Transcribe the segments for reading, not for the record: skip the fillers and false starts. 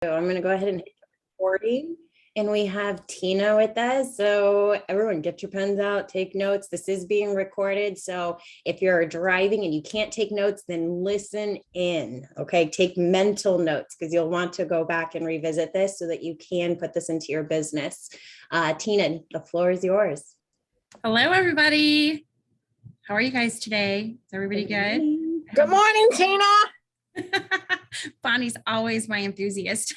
So I'm going to go ahead and hit recording. And we have Tina with us. So everyone get your pens out, take notes. This is being recorded. So if you're driving and you can't take notes, then listen in. Okay. Take mental notes because you'll want to go back and revisit this so that you can put this into your business. Tina, the floor is yours. Hello, everybody. How are you guys today? Is everybody good? Good morning, Tina. Bonnie's always my enthusiast.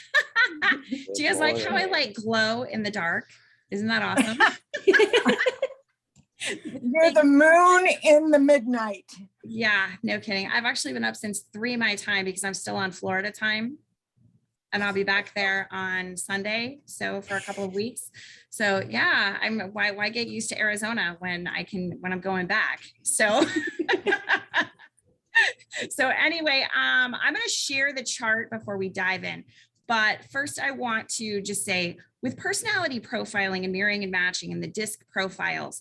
Do you guys like how I like glow in the dark? Isn't that awesome? You're the moon in the midnight. Yeah, no kidding. I've actually been up since 3 my time because I'm still on Florida time. And I'll be back there on Sunday. So for a couple of weeks. So yeah, why get used to Arizona when I'm going back? So so anyway, I'm going to share the chart before we dive in. But first, I want to just say with personality profiling and mirroring and matching and the DISC profiles,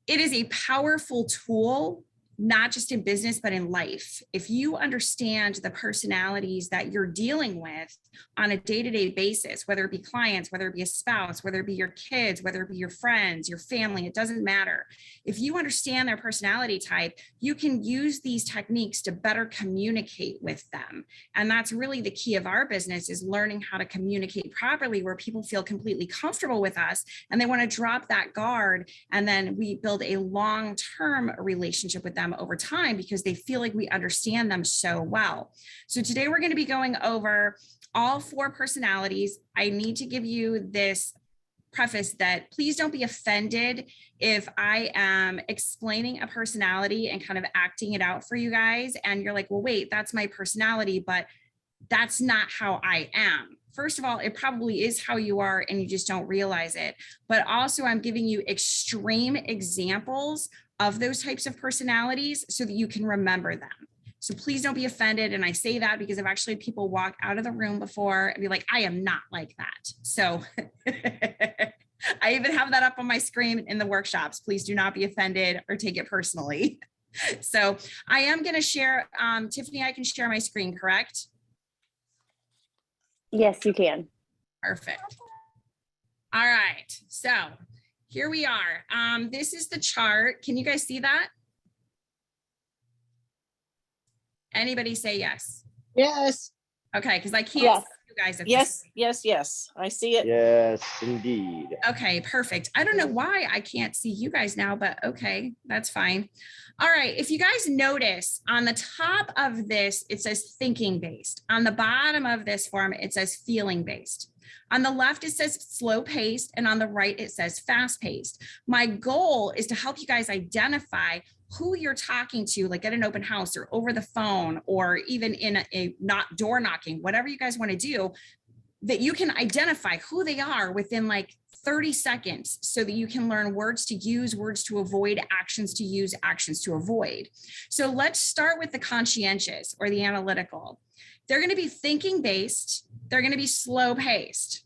it is a powerful tool, not just in business, but in life. If you understand the personalities that you're dealing with on a day-to-day basis, whether it be clients, whether it be a spouse, whether it be your kids, whether it be your friends, your family, it doesn't matter. If you understand their personality type, you can use these techniques to better communicate with them. And that's really the key of our business, is learning how to communicate properly where people feel completely comfortable with us and they want to drop that guard. And then we build a long-term relationship with them over time because they feel like we understand them so well. So today we're going to be going over all 4 personalities. I need to give you this preface that please don't be offended if I am explaining a personality and kind of acting it out for you guys. And you're like, well, wait, that's my personality, but that's not how I am. First of all, it probably is how you are and you just don't realize it. But also I'm giving you extreme examples of those types of personalities so that you can remember them. So please don't be offended. And I say that because I've actually had people walk out of the room before and be like, I am not like that. So I even have that up on my screen in the workshops. Please do not be offended or take it personally. So I am going to share, Tiffany, I can share my screen, correct? Yes, you can. Perfect. All right. So here we are. This is the chart. Can you guys see that? Anybody say yes? Yes. Okay, because I can't see you guys. Yes. I see it. Yes, indeed. Okay, perfect. I don't know why I can't see you guys now, but okay, that's fine. All right, if you guys notice on the top of this, it says thinking based. On the bottom of this form, it says feeling based. On the left, it says slow paced, and on the right, it says fast paced. My goal is to help you guys identify who you're talking to, like at an open house or over the phone, or even in a not door knocking, whatever you guys want to do, that you can identify who they are within like 30 seconds so that you can learn words to use, words to avoid, actions to use, actions to avoid. So let's start with the conscientious or the analytical. They're going to be thinking based. They're going to be slow paced.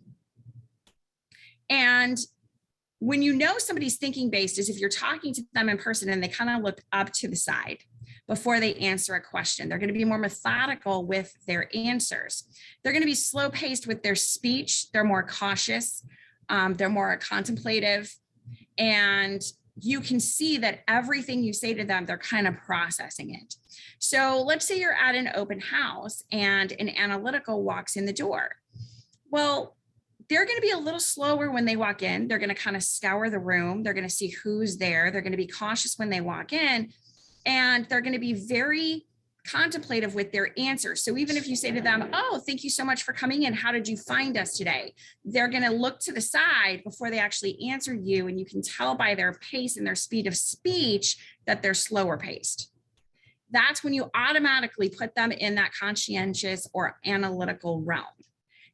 And when you know somebody's thinking based is if you're talking to them in person and they kind of look up to the side before they answer a question. They're going to be more methodical with their answers. They're going to be slow paced with their speech. They're more cautious. They're more contemplative. And you can see that everything you say to them, they're kind of processing it. So let's say you're at an open house and an analytical walks in the door. Well, they're going to be a little slower when they walk in. They're going to kind of scour the room. They're going to see who's there. They're going to be cautious when they walk in, and they're going to be very contemplative with their answers. So even if you say to them, oh, thank you so much for coming in. How did you find us today? They're going to look to the side before they actually answer you. And you can tell by their pace and their speed of speech that they're slower paced. That's when you automatically put them in that conscientious or analytical realm.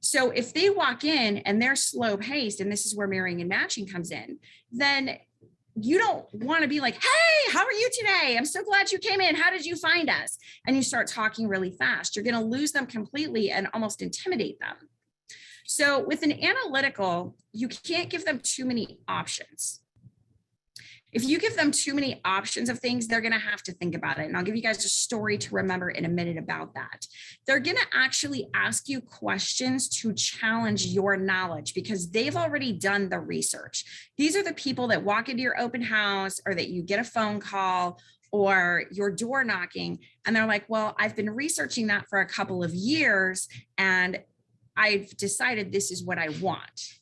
So if they walk in and they're slow paced, and this is where mirroring and matching comes in, then you don't want to be like, hey, how are you today? I'm so glad you came in. How did you find us? And you start talking really fast. You're going to lose them completely and almost intimidate them. So with an analytical, you can't give them too many options. If you give them too many options of things, they're going to have to think about it. And I'll give you guys a story to remember in a minute about that. They're going to actually ask you questions to challenge your knowledge because they've already done the research. These are the people that walk into your open house or that you get a phone call or your door knocking. And they're like, well, I've been researching that for a couple of years and I've decided this is what I want.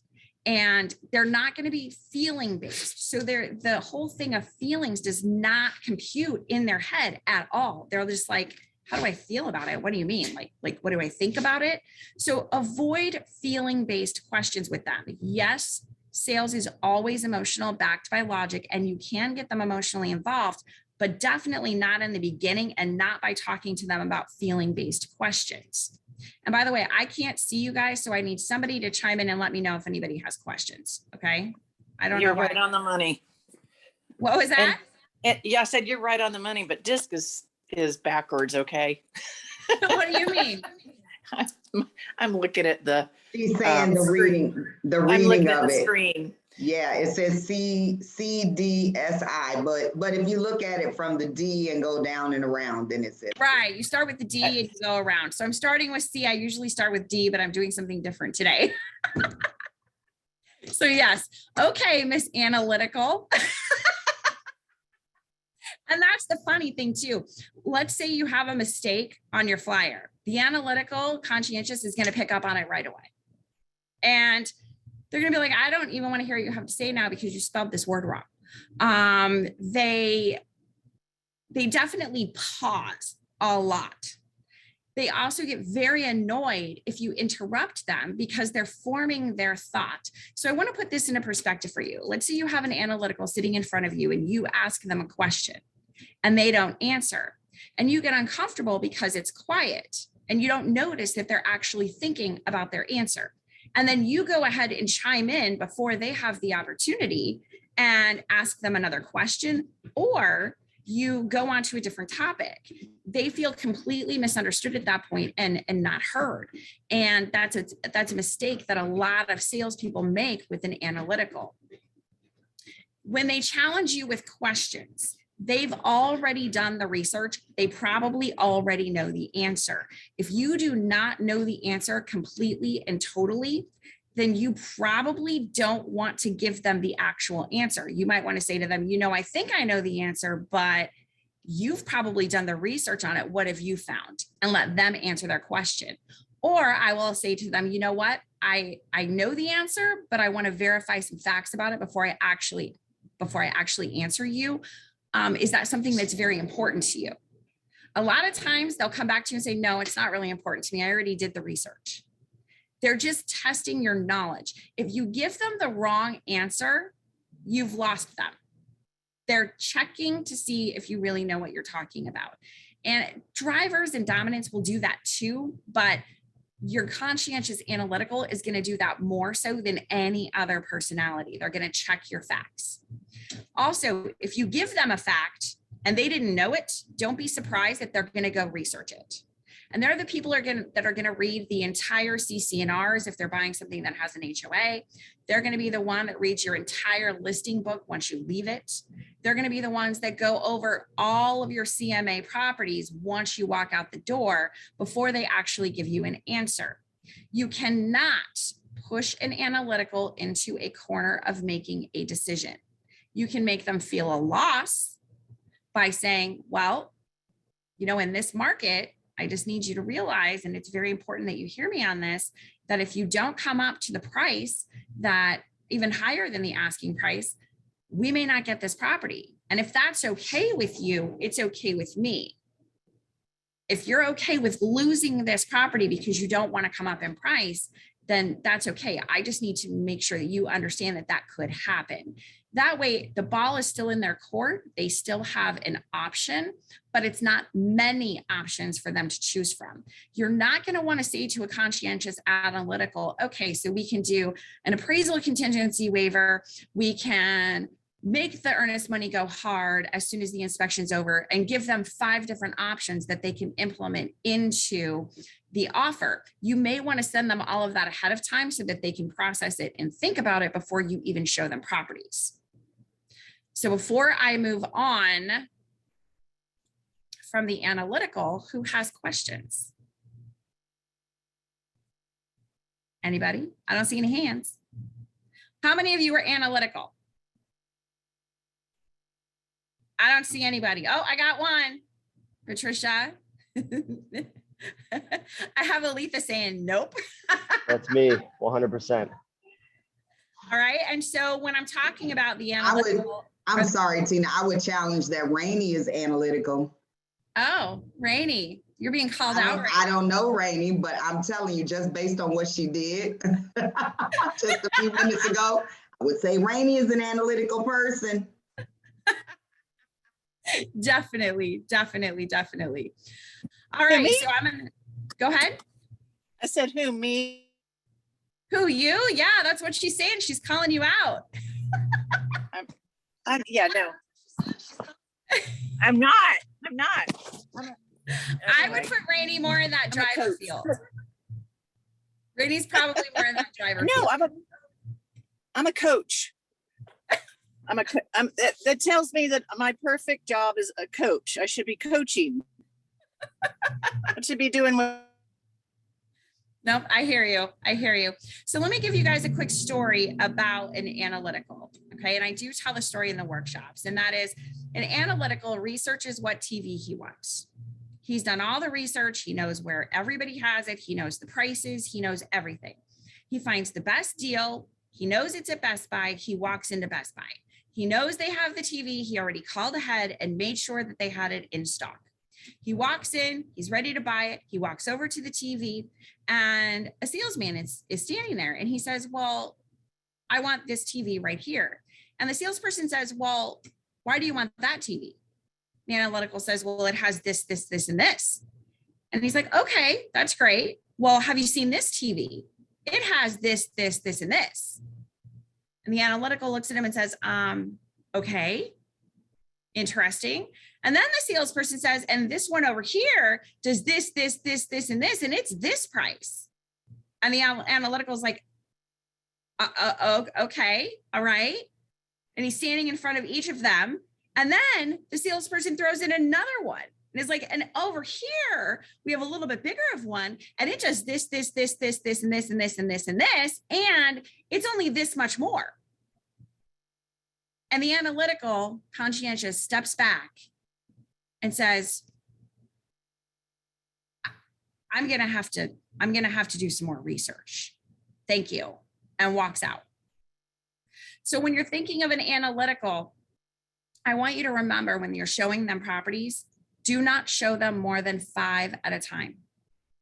And they're not going to be feeling based. So the whole thing of feelings does not compute in their head at all. They're just like, how do I feel about it? What do you mean? Like, what do I think about it? So avoid feeling based questions with them. Yes, sales is always emotional, backed by logic, and you can get them emotionally involved, but definitely not in the beginning and not by talking to them about feeling based questions. And by the way, I can't see you guys, so I need somebody to chime in and let me know if anybody has questions. Okay. I don't know. You're right on the money. What was that? Yeah, I said you're right on the money, but disc is backwards. Okay. What do you mean? I'm looking at the. She's saying the reading I'm looking of at the it. screen. Yeah, it says CDSI, but if you look at it from the D and go down and around, then it says. Right. You start with the D and you go around. So I'm starting with C. I usually start with D, but I'm doing something different today. So yes. Okay, Miss Analytical. And that's the funny thing too. Let's say you have a mistake on your flyer. The Analytical conscientious is going to pick up on it right away. And they're going to be like, I don't even want to hear what you have to say now because you spelled this word wrong. They definitely pause a lot. They also get very annoyed if you interrupt them because they're forming their thought. So I want to put this into perspective for you. Let's say you have an Analytical sitting in front of you and you ask them a question and they don't answer. And you get uncomfortable because it's quiet and you don't notice that they're actually thinking about their answer. And then you go ahead and chime in before they have the opportunity and ask them another question, or you go on to a different topic. They feel completely misunderstood at that point and not heard. And that's a mistake that a lot of salespeople make with an Analytical. When they challenge you with questions, they've already done the research. They probably already know the answer. If you do not know the answer completely and totally, then you probably don't want to give them the actual answer. You might want to say to them, I think I know the answer, but you've probably done the research on it. What have you found? And let them answer their question. Or I will say to them, you know what? I know the answer, but I want to verify some facts about it before I actually answer you. Is that something that's very important to you? A lot of times they'll come back to you and say, no, it's not really important to me. I already did the research. They're just testing your knowledge. If you give them the wrong answer, you've lost them. They're checking to see if you really know what you're talking about. And drivers and dominants will do that too, but your conscientious Analytical is going to do that more so than any other personality. They're going to check your facts. Also, if you give them a fact and they didn't know it, don't be surprised that they're going to go research it. And they're the people that are going to read the entire CC&Rs if they're buying something that has an HOA. They're going to be the one that reads your entire listing book once you leave it. They're going to be the ones that go over all of your CMA properties once you walk out the door before they actually give you an answer. You cannot push an Analytical into a corner of making a decision. You can make them feel a loss by saying, well, in this market, I just need you to realize, and it's very important that you hear me on this, that if you don't come up to the price that even higher than the asking price, we may not get this property. And if that's okay with you, it's okay with me. If you're okay with losing this property because you don't want to come up in price, then that's okay. I just need to make sure that you understand that that could happen. That way, the ball is still in their court. They still have an option, but it's not many options for them to choose from. You're not going to want to say to a conscientious Analytical, okay, so we can do an appraisal contingency waiver. We can make the earnest money go hard as soon as the inspection's over and give them 5 different options that they can implement into the offer. You may want to send them all of that ahead of time so that they can process it and think about it before you even show them properties. So before I move on from the analytical, who has questions? Anybody? I don't see any hands. How many of you are analytical? I don't see anybody. Oh, I got one. Patricia. I have Aletha saying nope. That's me, 100%. All right. And so when I'm talking about the analytical. I'm sorry, Tina, I would challenge that Rainey is analytical. Oh, Rainey, you're being called out right I don't know Rainey, but I'm telling you, just based on what she did just a few minutes ago, I would say Rainey is an analytical person. Definitely. All right, me? so I'm gonna go ahead. I said, who, me? Who, you? Yeah, that's what she's saying. She's calling you out. Yeah, no. I'm not. I would put Rainey more in that I'm a driver coach. field. Rainey's probably more in that driver No, field. I'm a coach. That tells me that my perfect job is a coach. I should be coaching. I should be doing what. Nope, I hear you. So let me give you guys a quick story about an analytical. Okay. And I do tell the story in the workshops. And that is an analytical researches what TV he wants. He's done all the research. He knows where everybody has it. He knows the prices. He knows everything. He finds the best deal. He knows it's at Best Buy. He walks into Best Buy. He knows they have the TV. He already called ahead and made sure that they had it in stock. He walks in, he's ready to buy it. He walks over to the TV and a salesman is standing there and he says, well, I want this TV right here. And the salesperson says, well, why do you want that TV? The analytical says, well, it has this, this, this, and this. And he's like, okay, that's great. Well, have you seen this TV? It has this, this, this, and this. And the analytical looks at him and says, okay, interesting. And then the salesperson says, and this one over here does this, this, this, this, and this, and it's this price. And the analytical is like, okay, all right. And he's standing in front of each of them. And then the salesperson throws in another one. And it's like, and over here, we have a little bit bigger of one. And it does this, this, this, this, this, and this, and this, and this, and this. And it's only this much more. And the analytical conscientious steps back and says, I'm going to have to do some more research. Thank you. And walks out. So when you're thinking of an analytical, I want you to remember when you're showing them properties, do not show them more than 5 at a time.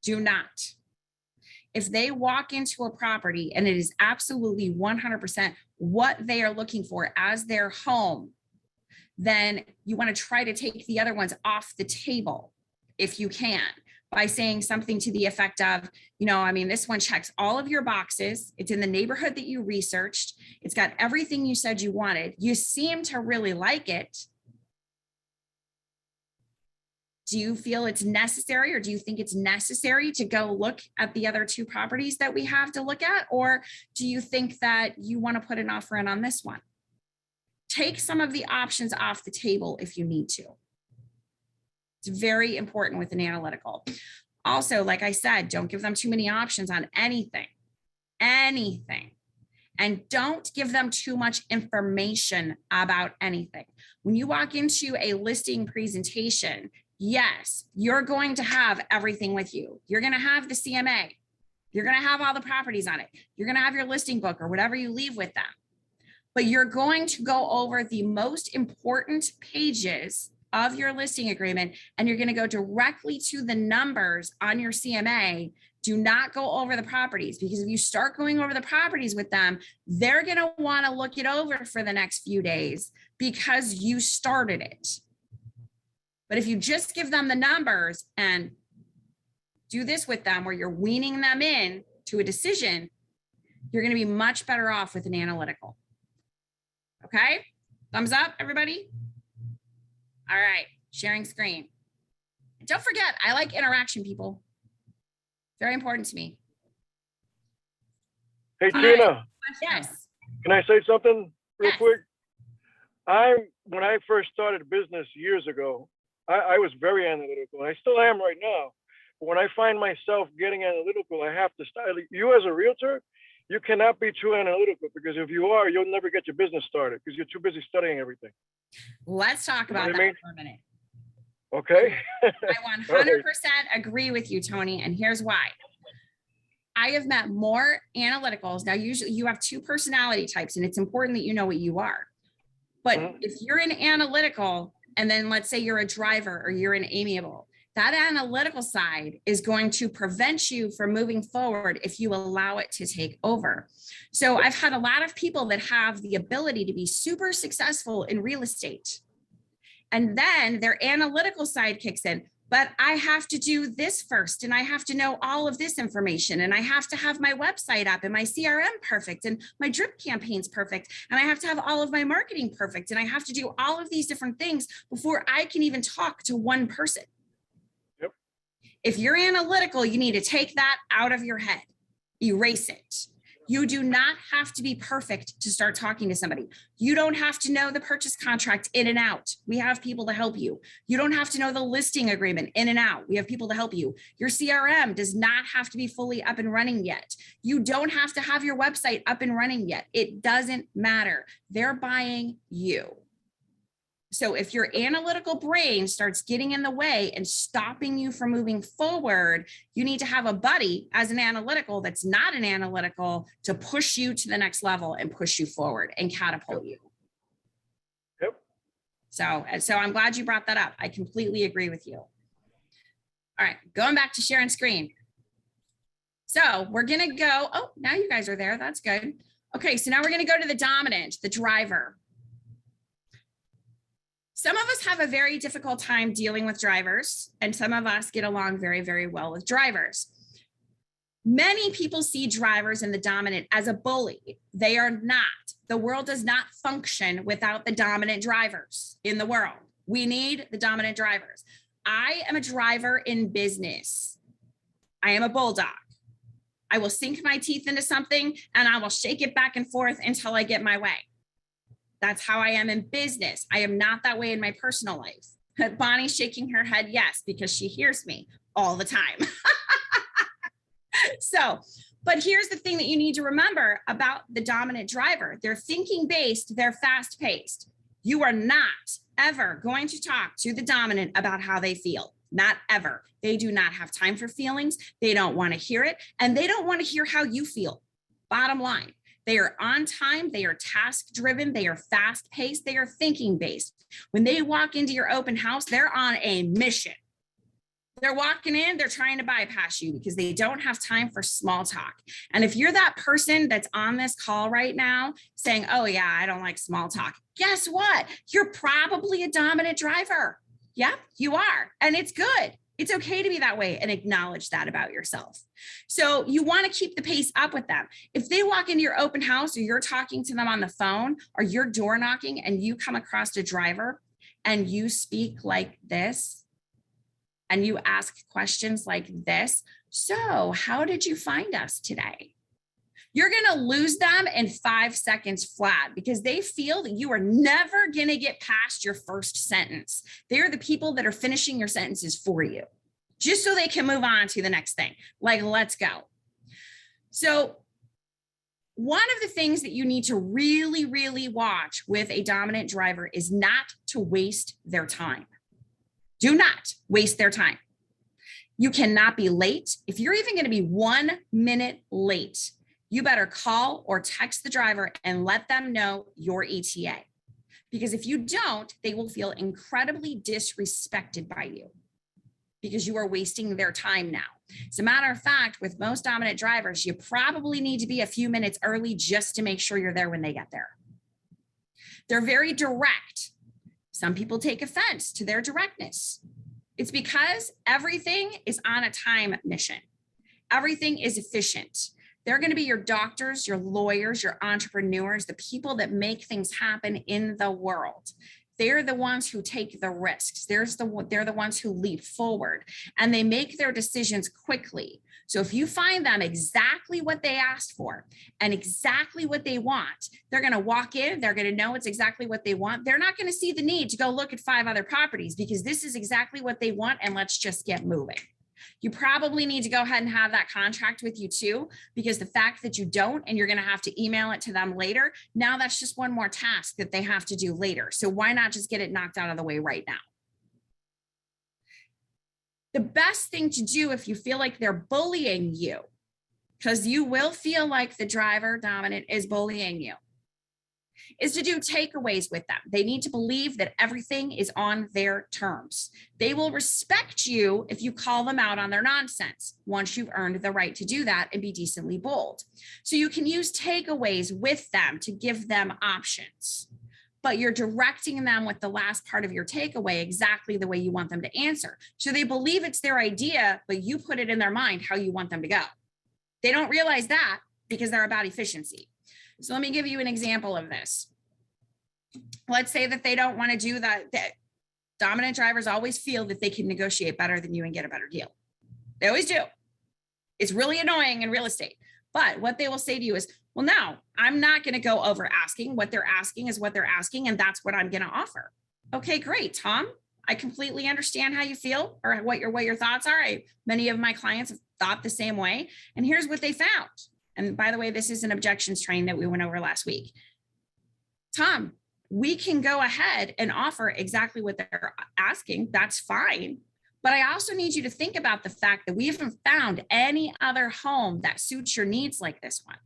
Do not. If they walk into a property and it is absolutely 100% what they are looking for as their home, then you want to try to take the other ones off the table if you can by saying something to the effect of, this one checks all of your boxes. It's in the neighborhood that you researched. It's got everything you said you wanted. You seem to really like it. Do you feel it's necessary, or do you think it's necessary to go look at the other 2 properties that we have to look at? Or do you think that you want to put an offer in on this one? Take some of the options off the table if you need to. It's very important with an analytical. Also, like I said, don't give them too many options on anything. And don't give them too much information about anything. When you walk into a listing presentation, yes, you're going to have everything with you. You're going to have the CMA. You're going to have all the properties on it. You're going to have your listing book or whatever you leave with them. But you're going to go over the most important pages of your listing agreement, and you're going to go directly to the numbers on your CMA. Do not go over the properties, because if you start going over the properties with them, they're going to want to look it over for the next few days because you started it. But if you just give them the numbers and do this with them where you're weaning them in to a decision, you're going to be much better off with an analytical. Okay, thumbs up, everybody. All right, sharing screen. Don't forget, I like interaction, people. Very important to me. Hey, All Tina, right. Yes. can I say something real Yes. quick? When I first started business years ago, I was very analytical, and I still am right now. But when I find myself getting analytical, I have to start. You as a realtor, you cannot be too analytical, because if you are, you'll never get your business started because you're too busy studying everything. Let's talk You know about what that I mean? for a minute. Okay. I 100% agree with you, Tony, and here's why. I have met more analyticals. Now, usually you have two personality types, and it's important that you know what you are. But if you're an analytical, and then let's say you're a driver or you're an amiable, that analytical side is going to prevent you from moving forward if you allow it to take over. So I've had a lot of people that have the ability to be super successful in real estate. And then their analytical side kicks in. But I have to do this first, and I have to know all of this information, and I have to have my website up and my CRM perfect, and my drip campaigns perfect, and I have to have all of my marketing perfect, and I have to do all of these different things before I can even talk to one person. Yep. If you're analytical, you need to take that out of your head, erase it. You do not have to be perfect to start talking to somebody. You don't have to know the purchase contract in and out. We have people to help you. You don't have to know the listing agreement in and out. We have people to help you. Your CRM does not have to be fully up and running yet. You don't have to have your website up and running yet. It doesn't matter. They're buying you. So if your analytical brain starts getting in the way and stopping you from moving forward, you need to have a buddy as an analytical that's not an analytical to push you to the next level and push you forward and catapult you. Yep. So I'm glad you brought that up. I completely agree with you. All right, going back to sharing screen. So we're going to go, oh, now you guys are there. That's good. Okay, so now we're going to go to the dominant, the driver. Some of us have a very difficult time dealing with drivers, and some of us get along very, very well with drivers. Many people see drivers and the dominant as a bully. They are not. The world does not function without the dominant drivers in the world. We need the dominant drivers. I am a driver in business. I am a bulldog. I will sink my teeth into something and I will shake it back and forth until I get my way. That's how I am in business. I am not that way in my personal life. Bonnie's shaking her head yes, because she hears me all the time. So, but here's the thing that you need to remember about the dominant driver. They're thinking based, they're fast paced. You are not ever going to talk to the dominant about how they feel. Not ever. They do not have time for feelings. They don't want to hear it. And they don't want to hear how you feel. Bottom line. They are on time. They are task driven. They are fast paced. They are thinking based. When they walk into your open house, they're on a mission. They're walking in, they're trying to bypass you because they don't have time for small talk. And if you're that person that's on this call right now saying, oh yeah, I don't like small talk, guess what? You're probably a dominant driver. Yep, you are. And it's good. It's okay to be that way and acknowledge that about yourself. So you want to keep the pace up with them. If they walk into your open house or you're talking to them on the phone or you're door knocking and you come across a driver and you speak like this, and you ask questions like this, so how did you find us today? You're going to lose them in 5 seconds flat because they feel that you are never going to get past your first sentence. They're the people that are finishing your sentences for you, just so they can move on to the next thing. Like, let's go. So one of the things that you need to really, really watch with a dominant driver is not to waste their time. Do not waste their time. You cannot be late. If you're even going to be 1 minute late, you better call or text the driver and let them know your ETA. Because if you don't, they will feel incredibly disrespected by you because you are wasting their time now. As a matter of fact, with most dominant drivers, you probably need to be a few minutes early just to make sure you're there when they get there. They're very direct. Some people take offense to their directness. It's because everything is on a time mission. Everything is efficient. They're going to be your doctors, your lawyers, your entrepreneurs, the people that make things happen in the world. They're the ones who take the risks. They're the ones who leap forward, and they make their decisions quickly. So if you find them exactly what they asked for and exactly what they want, they're going to walk in, they're going to know it's exactly what they want. They're not going to see the need to go look at 5 other properties because this is exactly what they want, and let's just get moving. You probably need to go ahead and have that contract with you too, because the fact that you don't, and you're going to have to email it to them later, now that's just one more task that they have to do later. So why not just get it knocked out of the way right now? The best thing to do if you feel like they're bullying you, because you will feel like the driver dominant is bullying you, is to do takeaways with them. They need to believe that everything is on their terms. They will respect you if you call them out on their nonsense, once you've earned the right to do that and be decently bold. So you can use takeaways with them to give them options, but you're directing them with the last part of your takeaway exactly the way you want them to answer. So they believe it's their idea, but you put it in their mind how you want them to go. They don't realize that because they're about efficiency. So let me give you an example of this. Let's say that they don't want to do that. Dominant drivers always feel that they can negotiate better than you and get a better deal. They always do. It's really annoying in real estate. But what they will say to you is, well, no, I'm not going to go over asking. What they're asking is what they're asking, and that's what I'm going to offer. Okay, great, Tom. I completely understand how you feel or what your thoughts are. Many of my clients have thought the same way. And here's what they found. And by the way, this is an objections training that we went over last week. Tom, we can go ahead and offer exactly what they're asking. That's fine. But I also need you to think about the fact that we haven't found any other home that suits your needs like this one.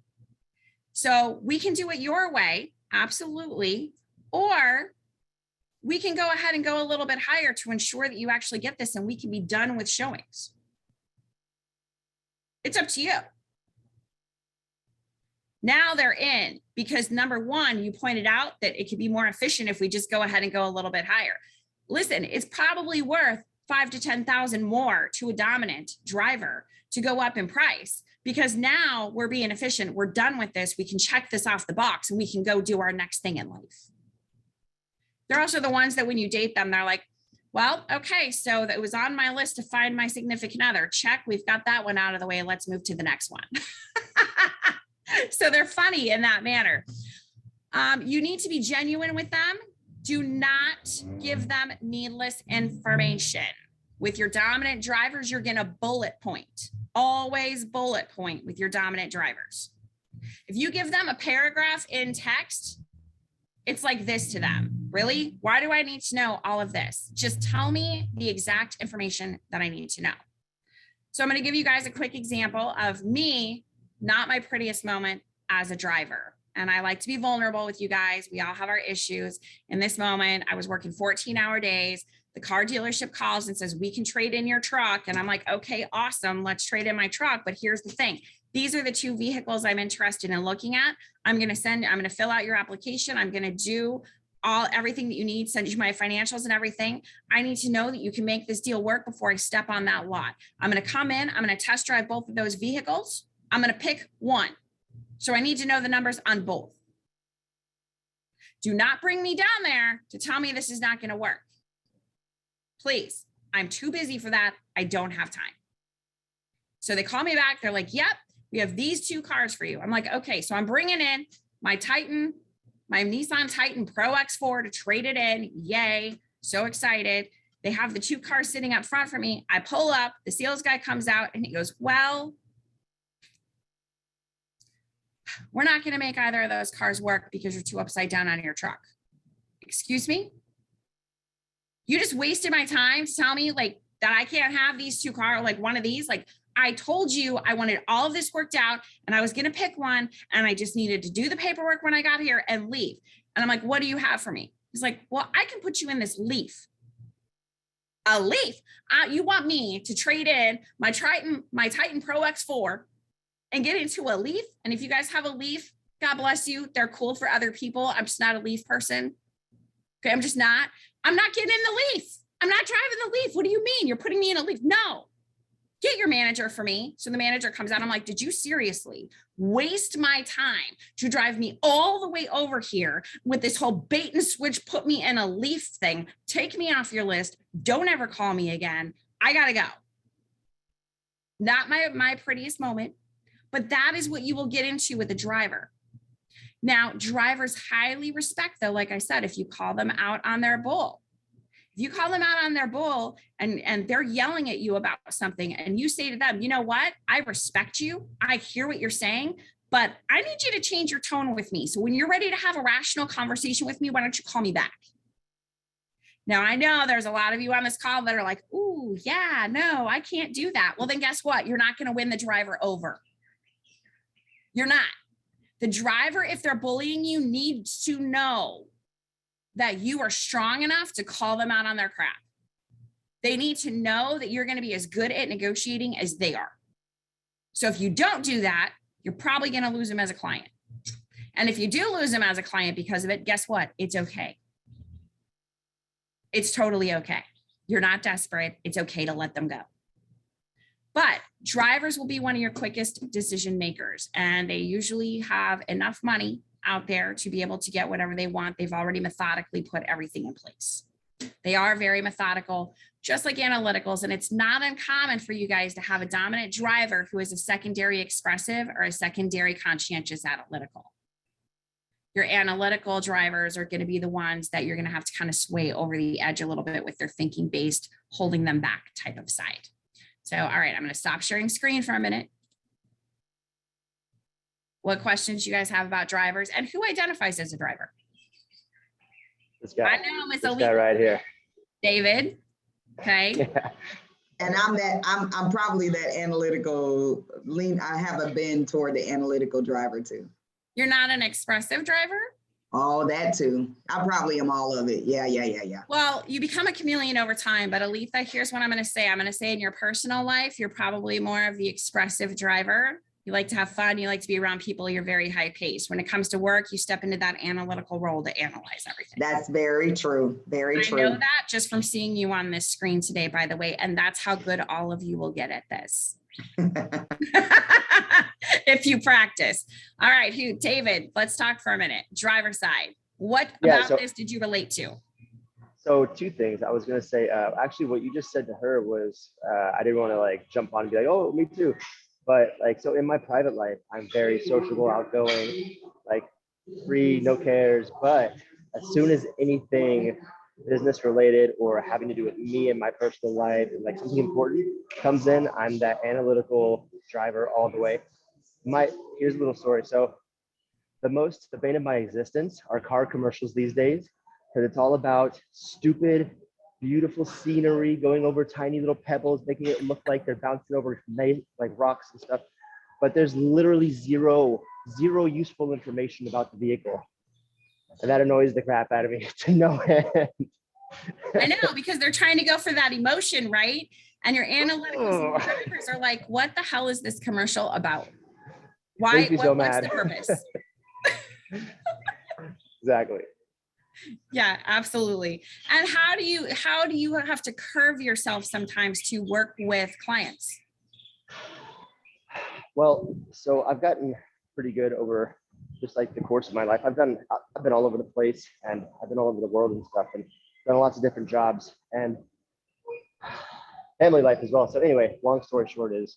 So we can do it your way, absolutely. Or we can go ahead and go a little bit higher to ensure that you actually get this and we can be done with showings. It's up to you. Now they're in, because number one, you pointed out that it could be more efficient if we just go ahead and go a little bit higher. Listen, it's probably worth $5,000 to $10,000 more to a dominant driver to go up in price, because now we're being efficient. We're done with this. We can check this off the box and we can go do our next thing in life. They're also the ones that when you date them, they're like, well, okay, so that was on my list to find my significant other. Check, we've got that one out of the way. Let's move to the next one. So they're funny in that manner. You need to be genuine with them. Do not give them needless information. With your dominant drivers, you're going to bullet point. Always bullet point with your dominant drivers. If you give them a paragraph in text, it's like this to them. Really? Why do I need to know all of this? Just tell me the exact information that I need to know. So I'm going to give you guys a quick example of me, not my prettiest moment as a driver. And I like to be vulnerable with you guys. We all have our issues. In this moment, I was working 14-hour days. The car dealership calls and says, we can trade in your truck. And I'm like, okay, awesome. Let's trade in my truck. But here's the thing. These are the 2 vehicles I'm interested in looking at. I'm going to fill out your application. I'm going to do everything that you need, send you my financials and everything. I need to know that you can make this deal work before I step on that lot. I'm going to come in. I'm going to test drive both of those vehicles. I'm going to pick one. So I need to know the numbers on both. Do not bring me down there to tell me this is not going to work. Please, I'm too busy for that. I don't have time. So they call me back. They're like, yep, we have these 2 cars for you. I'm like, okay, so I'm bringing in my Nissan Titan Pro X4 to trade it in. Yay. So excited. They have the 2 cars sitting up front for me. I pull up, the sales guy comes out and he goes, well, we're not going to make either of those cars work because you're too upside down on your truck. Excuse me? You just wasted my time to tell me like that I can't have these 2 cars, like one of these. Like I told you I wanted all of this worked out and I was going to pick one and I just needed to do the paperwork when I got here and leave. And I'm like, what do you have for me? He's like, well, I can put you in this Leaf. A Leaf? You want me to trade in my Titan Pro X4 and get into a Leaf? And if you guys have a Leaf, God bless you. They're cool for other people. I'm just not a Leaf person. Okay, I'm just not. I'm not getting in the Leaf. I'm not driving the Leaf. What do you mean? You're putting me in a Leaf? No. Get your manager for me. So the manager comes out. I'm like, did you seriously waste my time to drive me all the way over here with this whole bait and switch, put me in a leaf thing, take me off your list. Don't ever call me again. I got to go. Not my prettiest moment, but that is what you will get into with a driver. Now, drivers highly respect, though, like I said, if you call them out on their bull. If you call them out on their bull and they're yelling at you about something and you say to them, you know what? I respect you. I hear what you're saying, but I need you to change your tone with me. So when you're ready to have a rational conversation with me, why don't you call me back? Now, I know there's a lot of you on this call that are like, ooh, yeah, no, I can't do that. Well, then guess what? You're not going to win the driver over. You're not. The driver, if they're bullying you, needs to know that you are strong enough to call them out on their crap. They need to know that you're going to be as good at negotiating as they are. So if you don't do that, you're probably going to lose them as a client. And if you do lose them as a client because of it, guess what? It's okay. It's totally okay. You're not desperate. It's okay to let them go. But drivers will be one of your quickest decision makers, and they usually have enough money out there to be able to get whatever they want. They've already methodically put everything in place. They are very methodical, just like analyticals. And it's not uncommon for you guys to have a dominant driver who is a secondary expressive or a secondary conscientious analytical. Your analytical drivers are going to be the ones that you're going to have to kind of sway over the edge a little bit with their thinking based, holding them back type of side. So, all right, I'm going to stop sharing screen for a minute. What questions you guys have about drivers and who identifies as a driver? This guy. I know, Miss This Elite. guy right here. David. Okay. Yeah. And I'm probably that analytical lean. I have a bend toward the analytical driver too. You're not an expressive driver? Oh, that too. I probably am all of it. Yeah. Well, you become a chameleon over time, but Aletha, here's what I'm going to say. I'm going to say in your personal life, you're probably more of the expressive driver. You like to have fun. You like to be around people. You're very high paced. When it comes to work, you step into that analytical role to analyze everything. That's very true. Very true. I know that just from seeing you on this screen today, by the way, and that's how good all of you will get at this. If you practice. All right, David, let's talk for a minute. Driver side. What about this did you relate to? So two things. I was going to say, actually what you just said to her was, I didn't want to like jump on and be like, oh, me too. But like, so in my private life, I'm very sociable, outgoing, like free, no cares. But as soon as anything business related or having to do with me and my personal life and like something important comes in, I'm that analytical driver all the way. Here's a little story. So the bane of my existence are car commercials these days, because it's all about stupid, beautiful scenery going over tiny little pebbles, making it look like they're bouncing over like rocks and stuff. But there's literally zero useful information about the vehicle. And that annoys the crap out of me to no end. I know, because they're trying to go for that emotion, right? And your analytical drivers are like, what the hell is this commercial about? Why? What's the purpose? Exactly. Yeah, absolutely. And how do you have to curve yourself sometimes to work with clients? Well, so I've gotten pretty good over just like the course of my life. I've been all over the place, and I've been all over the world and stuff, and done lots of different jobs and family life as well. So anyway, long story short is,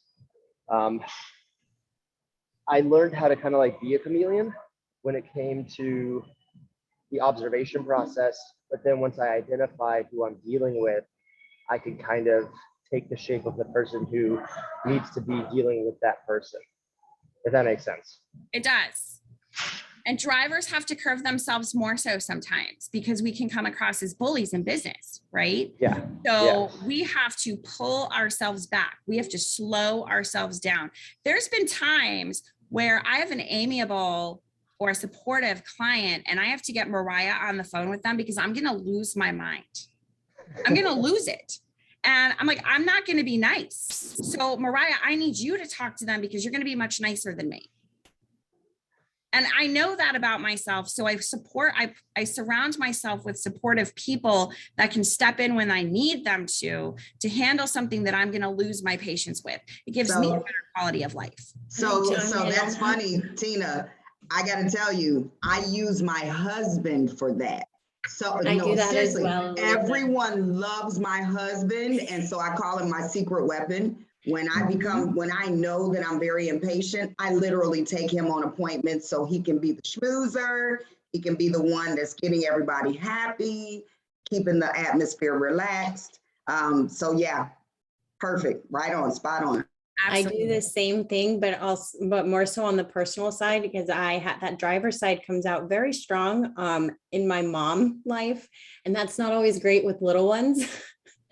I learned how to kind of like be a chameleon when it came to the observation process. But then once I identify who I'm dealing with, I can kind of take the shape of the person who needs to be dealing with that person, if that makes sense. It does. And drivers have to curve themselves more so sometimes, because we can come across as bullies in business, right? Yeah. So we have to pull ourselves back. We have to slow ourselves down. There's been times where I have an amiable or a supportive client, and I have to get Mariah on the phone with them because I'm going to lose my mind. I'm going to lose it. And I'm like, I'm not going to be nice. So Mariah, I need you to talk to them because you're going to be much nicer than me. And I know that about myself. So I surround myself with supportive people that can step in when I need them to handle something that I'm going to lose my patience with. It gives me a better quality of life. So that's funny, Tina. I got to tell you, I use my husband for that. So I do that as seriously, well. everyone loves my husband. And so I call him my secret weapon. When I know that I'm very impatient, I literally take him on appointments so he can be the schmoozer. He can be the one that's getting everybody happy, keeping the atmosphere relaxed. So yeah, perfect. Right on, spot on. Absolutely. I do the same thing, but more so on the personal side, because I had that driver side comes out very strong in my mom life. And that's not always great with little ones.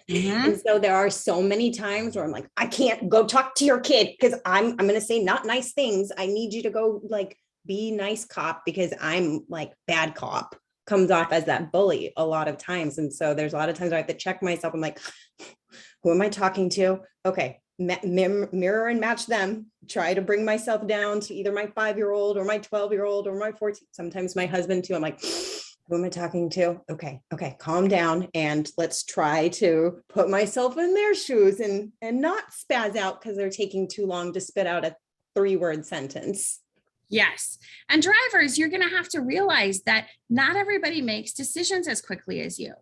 Mm-hmm. And so there are so many times where I'm like, I can't go talk to your kid because I'm going to say not nice things. I need you to go like be nice cop, because I'm like bad cop comes off as that bully a lot of times. And so there's a lot of times I have to check myself. I'm like, who am I talking to? Okay. Mirror and match them, try to bring myself down to either my 5-year-old or my 12-year-old or my 14, sometimes my husband too. I'm like, who am I talking to? Okay, calm down. And let's try to put myself in their shoes and not spaz out because they're taking too long to spit out a 3-word sentence. Yes. And drivers, you're going to have to realize that not everybody makes decisions as quickly as you.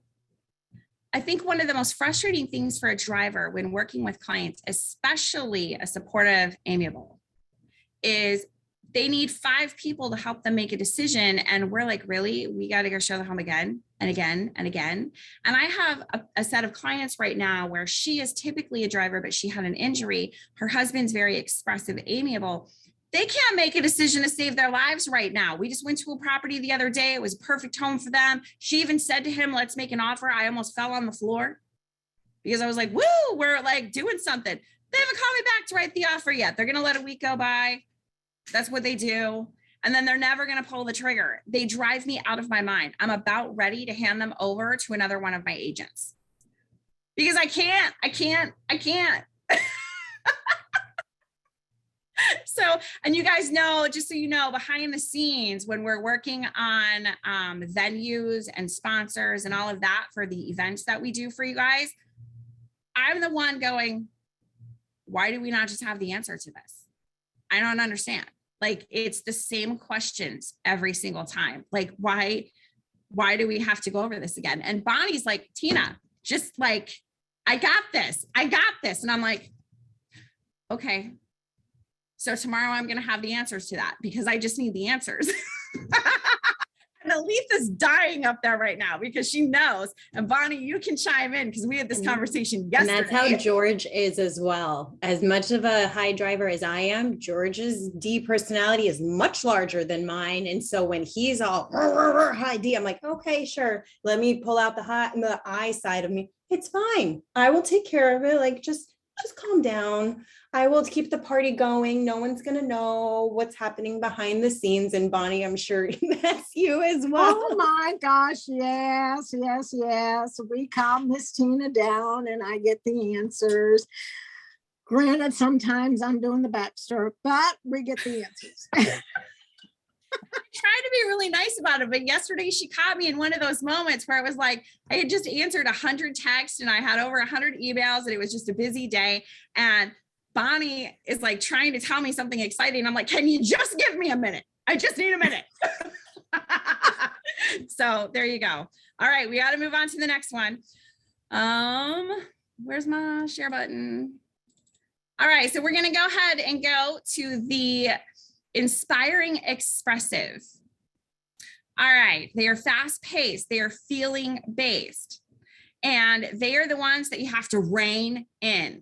I think one of the most frustrating things for a driver when working with clients, especially a supportive Amiable, is they need 5 people to help them make a decision. And we're like, really? We got to go show the home again and again and again. And I have a set of clients right now where she is typically a driver, but she had an injury. Her husband's very expressive, Amiable. They can't make a decision to save their lives right now. We just went to a property the other day. It was a perfect home for them. She even said to him, let's make an offer. I almost fell on the floor because I was like, woo, we're like doing something. They haven't called me back to write the offer yet. They're going to let a week go by. That's what they do. And then they're never going to pull the trigger. They drive me out of my mind. I'm about ready to hand them over to another one of my agents because I can't. So, and you guys know, just so you know, behind the scenes, when we're working on venues and sponsors and all of that for the events that we do for you guys, I'm the one going, why do we not just have the answer to this? I don't understand. Like, it's the same questions every single time. Like, why do we have to go over this again? And Bonnie's like, Tina, just like, I got this. And I'm like, okay. So tomorrow I'm going to have the answers to that because I just need the answers. And Aletha's dying up there right now because she knows. And Bonnie, you can chime in because we had this conversation yesterday. And that's how George is as well. As much of a high driver as I am, George's D personality is much larger than mine. And so when he's all high D, I'm like, okay, sure. Let me pull out the I side of me. It's fine. I will take care of it. Like, just calm down. I will keep the party going. No one's going to know what's happening behind the scenes. And Bonnie, I'm sure that's you as well. Oh my gosh. Yes. We calm Miss Tina down and I get the answers. Granted, sometimes I'm doing the backstroke, but we get the answers. I try to be really nice about it, but yesterday she caught me in one of those moments where it was like I had just answered 100 texts and I had over 100 emails and it was just a busy day. And Bonnie is like trying to tell me something exciting. I'm like, can you just give me a minute? I just need a minute. So there you go. All right, we got to move on to the next one. Where's my share button? All right, so we're going to go ahead and go to the inspiring expressive. All right, they are fast paced, they are feeling based, and they are the ones that you have to rein in.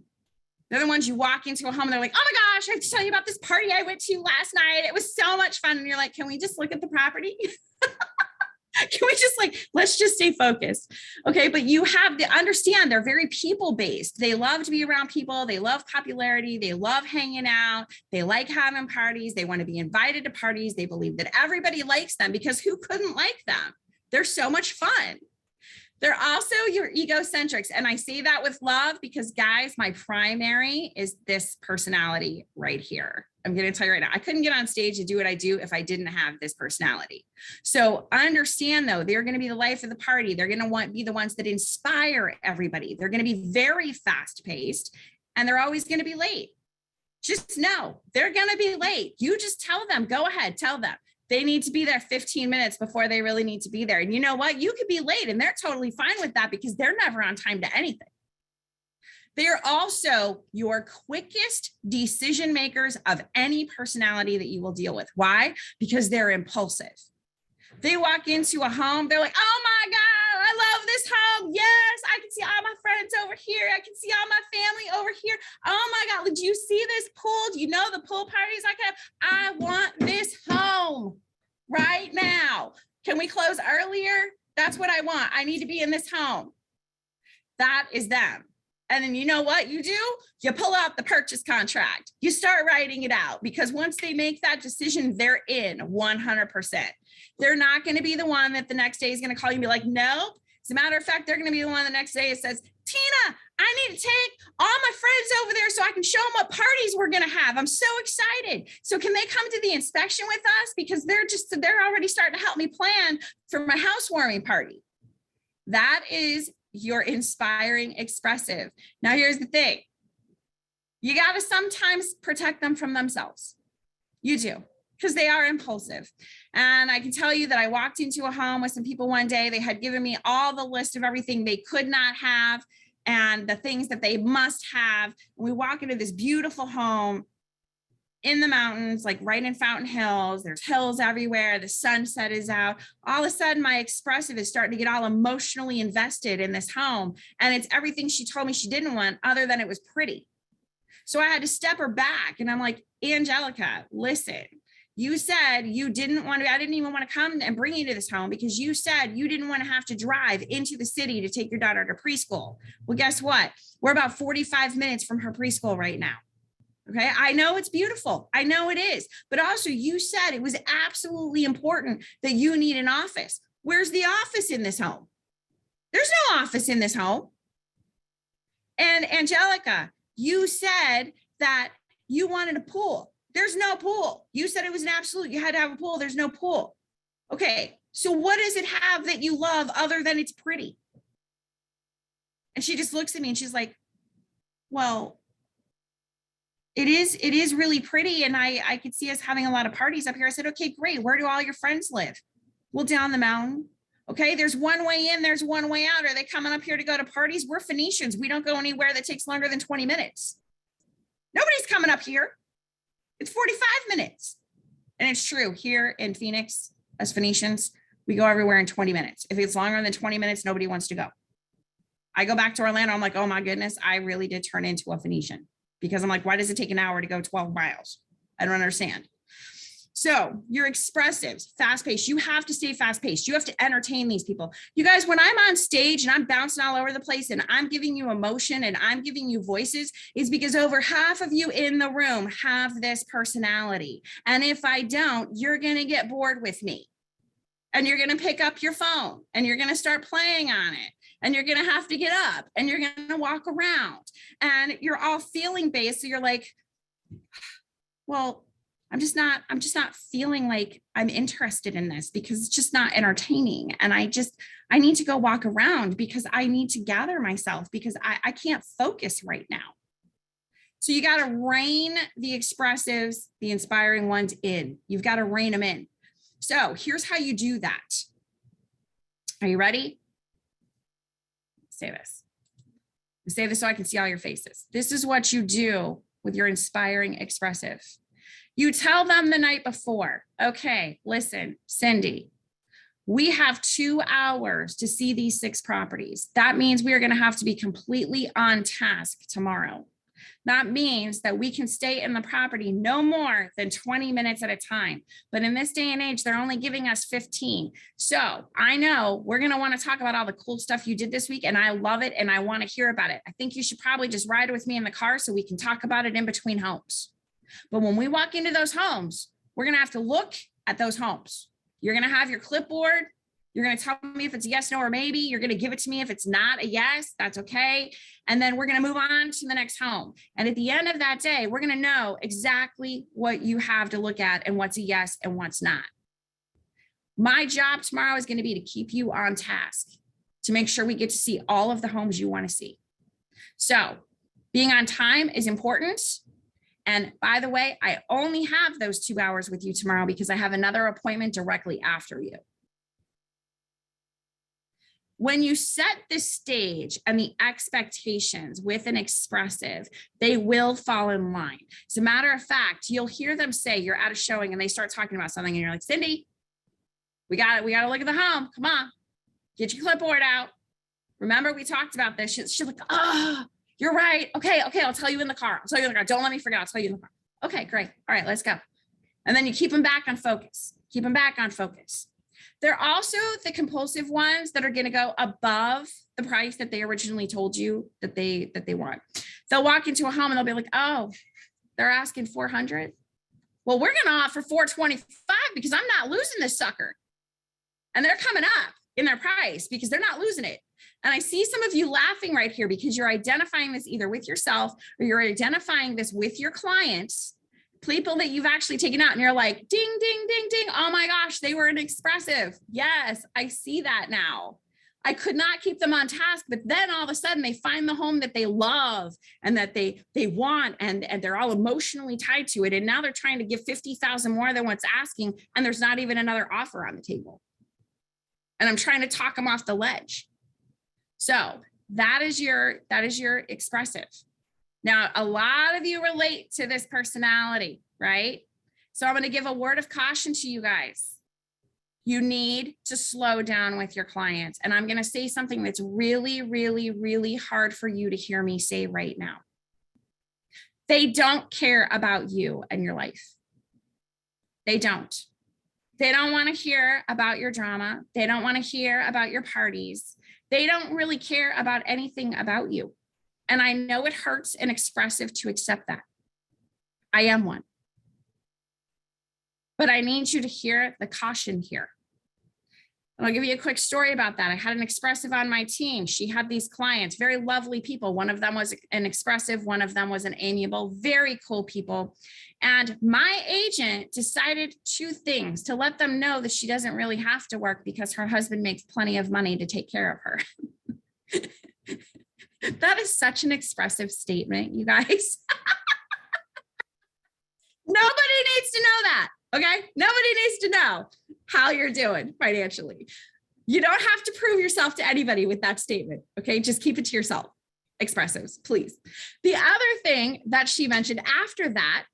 They're the ones you walk into a home and they're like, oh my gosh, I have to tell you about this party I went to last night. It was so much fun. And you're like, can we just look at the property? Can we just let's just stay focused. Okay. But you have to understand they're very people based. They love to be around people. They love popularity. They love hanging out. They like having parties. They want to be invited to parties. They believe that everybody likes them because who couldn't like them? They're so much fun. They're also your egocentrics. And I say that with love because guys, my primary is this personality right here. I'm going to tell you right now, I couldn't get on stage to do what I do if I didn't have this personality. So understand though, they're going to be the life of the party. They're going to be the ones that inspire everybody. They're going to be very fast paced and they're always going to be late. Just know they're going to be late. You just tell them, go ahead, tell them. They need to be there 15 minutes before they really need to be there. And you know what? You could be late and they're totally fine with that because they're never on time to anything. They are also your quickest decision makers of any personality that you will deal with. Why? Because they're impulsive. They walk into a home, they're like, oh my God, I love this home. Yes, I can see all my friends over here. I can see all my family over here. Oh my God, did you see this pool? Do you know the pool parties I can have? I want this home right now. Can we close earlier? That's what I want. I need to be in this home. That is them. And then you know what you do? You pull out the purchase contract. You start writing it out because once they make that decision, they're in 100%. They're not going to be the one that the next day is going to call you and be like, nope. As a matter of fact, they're going to be the one the next day that says, Tina, I need to take all my friends over there so I can show them what parties we're going to have. I'm so excited. So can they come to the inspection with us? Because they're already starting to help me plan for my housewarming party. That is your inspiring expressive. Now, here's the thing. You got to sometimes protect them from themselves. You do, because they are impulsive. And I can tell you that I walked into a home with some people one day. They had given me all the list of everything they could not have and the things that they must have. And we walk into this beautiful home in the mountains, like right in Fountain Hills. There's hills everywhere. The sunset is out. All of a sudden, my expressive is starting to get all emotionally invested in this home. And it's everything she told me she didn't want other than it was pretty. So I had to step her back. And I'm like, Angelica, listen, you said you didn't want to, I didn't even want to come and bring you to this home because you said you didn't want to have to drive into the city to take your daughter to preschool. Well, guess what? We're about 45 minutes from her preschool right now. Okay. I know it's beautiful. I know it is. But also you said it was absolutely important that you need an office. Where's the office in this home? There's no office in this home. And Angelica, you said that you wanted a pool. There's no pool. You said it was an absolute. You had to have a pool. There's no pool. Okay. So what does it have that you love other than it's pretty? And she just looks at me and she's like, well, it is really pretty. And I could see us having a lot of parties up here. I said, okay, great. Where do all your friends live? Well, down the mountain. Okay. There's one way in, there's one way out. Are they coming up here to go to parties? We're Phoenicians. We don't go anywhere that takes longer than 20 minutes. Nobody's coming up here. It's 45 minutes. And it's true here in Phoenix, as Phoenicians, we go everywhere in 20 minutes. If it's longer than 20 minutes, nobody wants to go. I go back to Orlando. I'm like, oh my goodness, I really did turn into a Phoenician. Because I'm like, why does it take an hour to go 12 miles? I don't understand. So you're expressive, fast paced. You have to stay fast paced. You have to entertain these people. You guys, when I'm on stage and I'm bouncing all over the place and I'm giving you emotion and I'm giving you voices, is because over half of you in the room have this personality. And if I don't, you're going to get bored with me. And you're going to pick up your phone and you're going to start playing on it. And you're going to have to get up and you're going to walk around and you're all feeling based. So you're like, well, I'm just not feeling like I'm interested in this because it's just not entertaining. And I need to go walk around because I need to gather myself because I can't focus right now. So you got to rein the expressives, the inspiring ones in. You've got to rein them in. So here's how you do that. Are you ready? Say this. Say this so I can see all your faces. This is what you do with your inspiring expressive. You tell them the night before, okay, listen, Cindy, we have 2 hours to see these 6 properties. That means we are going to have to be completely on task tomorrow. That means that we can stay in the property no more than 20 minutes at a time. But in this day and age, they're only giving us 15. So I know we're going to want to talk about all the cool stuff you did this week. And I love it. And I want to hear about it. I think you should probably just ride with me in the car so we can talk about it in between homes. But when we walk into those homes, we're going to have to look at those homes. You're going to have your clipboard You're going to tell me if it's a yes, no, or maybe. You're going to give it to me if it's not a yes, that's okay. And then we're going to move on to the next home. And at the end of that day, we're going to know exactly what you have to look at and what's a yes and what's not. My job tomorrow is going to be to keep you on task, to make sure we get to see all of the homes you want to see. So being on time is important. And by the way, I only have those 2 hours with you tomorrow because I have another appointment directly after you. When you set the stage and the expectations with an expressive, they will fall in line. As a matter of fact, you'll hear them say you're at a showing and they start talking about something and you're like, Cindy, we got to look at the home. Come on, get your clipboard out. Remember, we talked about this. She's like, oh, you're right. Okay, I'll tell you in the car. I'll tell you in the car. Don't let me forget. I'll tell you in the car. Okay, great. All right, let's go. And then you keep them back on focus. Keep them back on focus. They're also the compulsive ones that are going to go above the price that they originally told you that they want. They'll walk into a home and they'll be like, oh, they're asking 400. Well, we're going to offer 425 because I'm not losing this sucker. And they're coming up in their price because they're not losing it. And I see some of you laughing right here because you're identifying this either with yourself or you're identifying this with your clients, people that you've actually taken out, and you're like, ding, ding, ding, ding. Oh my gosh, they were an expressive. Yes, I see that now. I could not keep them on task, but then all of a sudden they find the home that they love and that they want, and they're all emotionally tied to it. And now they're trying to give 50,000 more than what's asking, and there's not even another offer on the table. And I'm trying to talk them off the ledge. So that is your expressive. Now, a lot of you relate to this personality, right? So I'm going to give a word of caution to you guys. You need to slow down with your clients. And I'm going to say something that's really, really, really hard for you to hear me say right now. They don't care about you and your life. They don't. They don't want to hear about your drama. They don't want to hear about your parties. They don't really care about anything about you. And I know it hurts an expressive to accept that. I am one. But I need you to hear the caution here. And I'll give you a quick story about that. I had an expressive on my team. She had these clients, very lovely people. One of them was an expressive, one of them was an amiable, very cool people. And my agent decided 2 things to let them know that she doesn't really have to work because her husband makes plenty of money to take care of her. That is such an expressive statement, you guys. Nobody needs to know that, okay? Nobody needs to know how you're doing financially. You don't have to prove yourself to anybody with that statement, okay? Just keep it to yourself. Expressives, please. The other thing that she mentioned after that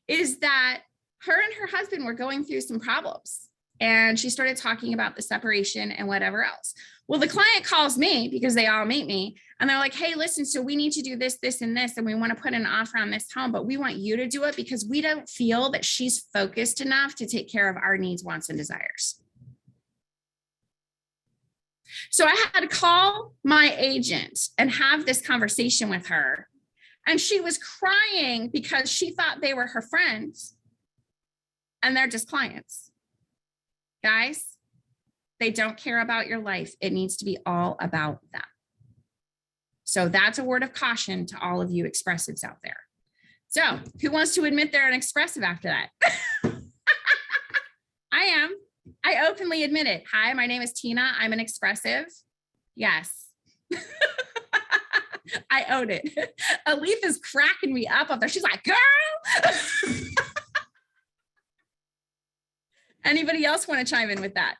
is that her and her husband were going through some problems. And she started talking about the separation and whatever else. Well, the client calls me because they all meet me and they're like, hey, listen, so we need to do this, this, and this, and we want to put an offer on this home, but we want you to do it because we don't feel that she's focused enough to take care of our needs, wants, and desires. So I had to call my agent and have this conversation with her. And she was crying because she thought they were her friends and they're just clients. Guys, they don't care about your life. It needs to be all about them. So that's a word of caution to all of you expressives out there. So who wants to admit they're an expressive after that? I am. I openly admit it. Hi, my name is Tina. I'm an expressive. Yes. I own it. Alith is cracking me up there. She's like, girl. Anybody else want to chime in with that?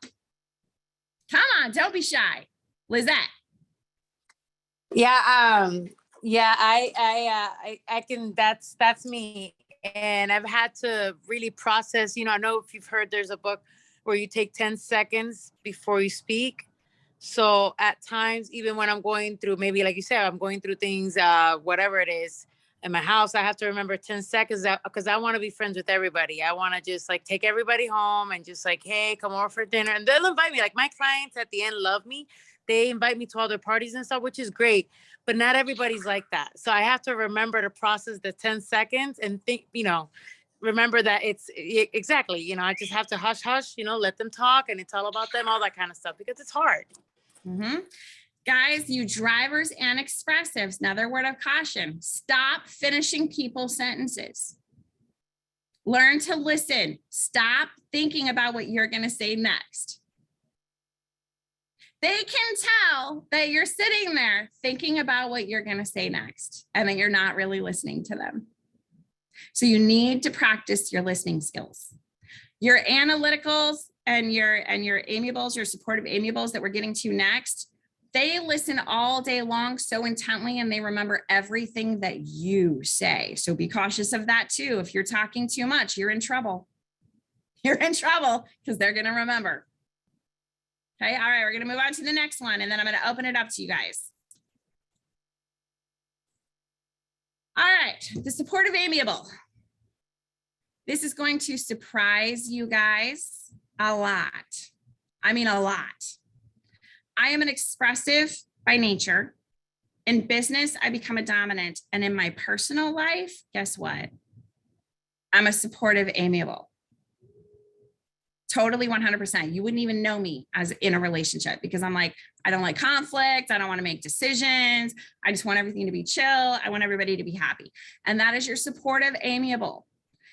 Come on, don't be shy. Lizette. Yeah, I can, that's me. And I've had to really process, I know if you've heard, there's a book where you take 10 seconds before you speak. So at times, even when I'm going through, maybe like you said, I'm going through things, whatever it is in my house, I have to remember 10 seconds because I want to be friends with everybody. I want to just like take everybody home and just like, hey, come over for dinner. And they'll invite me. Like my clients at the end love me. They invite me to all their parties and stuff, which is great. But not everybody's like that. So I have to remember to process the 10 seconds and think, remember that exactly, I just have to hush, let them talk, and it's all about them, all that kind of stuff, because it's hard. Guys, you drivers and expressives, another word of caution, stop finishing people's sentences. Learn to listen. Stop thinking about what you're going to say next. They can tell that you're sitting there thinking about what you're going to say next and that you're not really listening to them. So you need to practice your listening skills. Your analyticals and your amiables, your supportive amiables that we're getting to next, they listen all day long so intently, and they remember everything that you say. So be cautious of that too. If you're talking too much, you're in trouble. You're in trouble because they're going to remember. Okay, all right, we're going to move on to the next one, and then I'm going to open it up to you guys. All right, the supportive amiable. This is going to surprise you guys a lot. I mean, a lot. I am an expressive by nature. In business, I become a dominant. And in my personal life, guess what? I'm a supportive amiable. Totally 100%. You wouldn't even know me as in a relationship because I'm like, I don't like conflict. I don't want to make decisions. I just want everything to be chill. I want everybody to be happy. And that is your supportive amiable.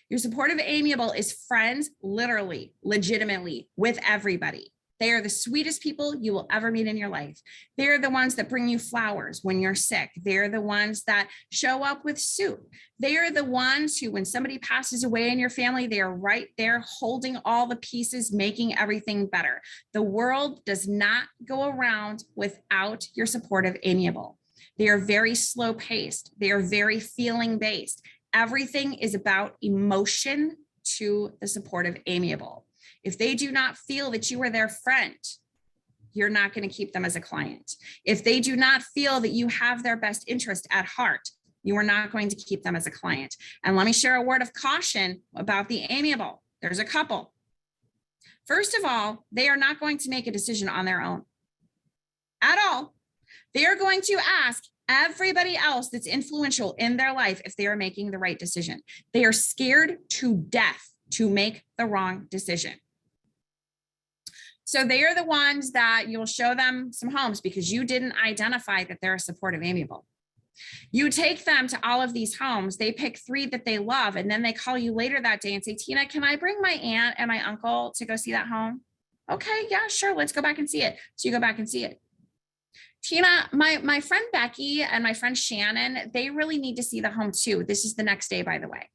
Your supportive amiable is friends, literally, legitimately, with everybody. They are the sweetest people you will ever meet in your life. They're the ones that bring you flowers when you're sick. They're the ones that show up with soup. They are the ones who, when somebody passes away in your family, they are right there holding all the pieces, making everything better. The world does not go around without your supportive amiable. They are very slow paced. They are very feeling based. Everything is about emotion to the supportive amiable. If they do not feel that you are their friend, you're not going to keep them as a client. If they do not feel that you have their best interest at heart, you are not going to keep them as a client. And let me share a word of caution about the amiable. There's a couple. First of all, they are not going to make a decision on their own at all. They are going to ask everybody else that's influential in their life if they are making the right decision. They are scared to death to make the wrong decision. So they are the ones that you'll show them some homes because you didn't identify that they're a supportive amiable. You take them to all of these homes, they pick 3 that they love, and then they call you later that day and say, Tina, can I bring my aunt and my uncle to go see that home? Okay, yeah, sure, let's go back and see it. So you go back and see it. Tina, my friend Becky and my friend Shannon, they really need to see the home too. This is the next day, by the way.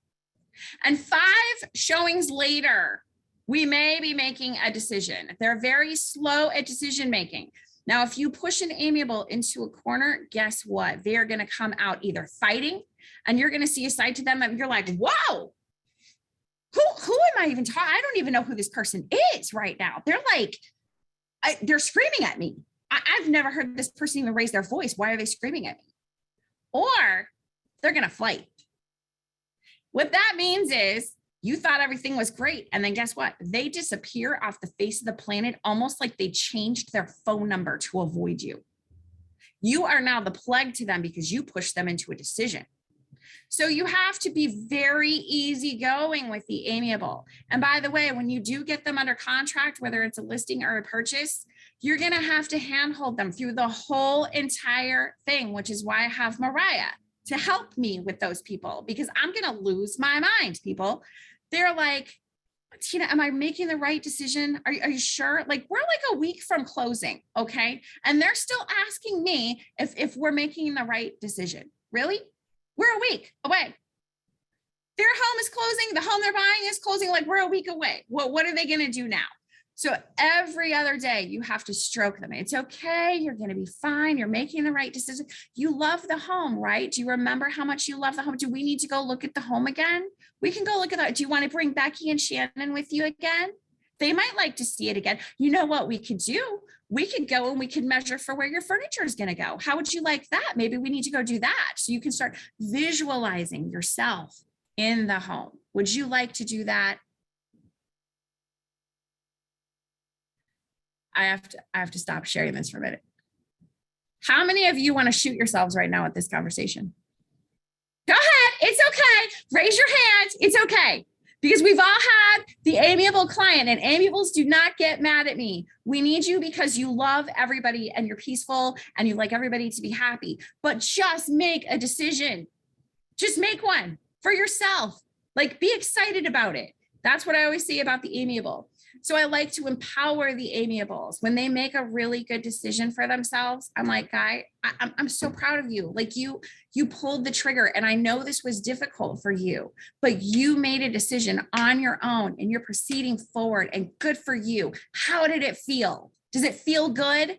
And 5 showings later, we may be making a decision. They're very slow at decision making. Now, if you push an amiable into a corner, guess what? They're going to come out either fighting, and you're going to see a side to them and you're like, whoa, who am I even talking? I don't even know who this person is right now. They're like, they're screaming at me. I've never heard this person even raise their voice. Why are they screaming at me? Or they're going to fight. What that means is you thought everything was great. And then guess what? They disappear off the face of the planet, almost like they changed their phone number to avoid you. You are now the plague to them because you pushed them into a decision. So you have to be very easygoing with the amiable. And by the way, when you do get them under contract, whether it's a listing or a purchase, you're going to have to handhold them through the whole entire thing, which is why I have Mariah to help me with those people, because I'm going to lose my mind, people. They're like, Tina, am I making the right decision? Are you sure? Like, we're like a week from closing, okay? And they're still asking me if we're making the right decision. Really? We're a week away. Their home is closing. The home they're buying is closing. Like, we're a week away. What are they going to do now? So every other day you have to stroke them. It's okay. You're going to be fine. You're making the right decision. You love the home, right? Do you remember how much you love the home? Do we need to go look at the home again? We can go look at that. Do you want to bring Becky and Shannon with you again? They might like to see it again. You know what we could do? We could go and we could measure for where your furniture is going to go. How would you like that? Maybe we need to go do that. So you can start visualizing yourself in the home. Would you like to do that? I have to stop sharing this for a minute. How many of you want to shoot yourselves right now at this conversation? Go ahead. It's okay. Raise your hand. It's okay. Because we've all had the amiable client, and amiables do not get mad at me. We need you because you love everybody and you're peaceful and you like everybody to be happy, but just make a decision. Just make one for yourself. Like, be excited about it. That's what I always say about the amiable. So I like to empower the amiables. When they make a really good decision for themselves, I'm like, Guy, I'm so proud of you. Like, you pulled the trigger, and I know this was difficult for you, but you made a decision on your own and you're proceeding forward, and good for you. How did it feel? Does it feel good?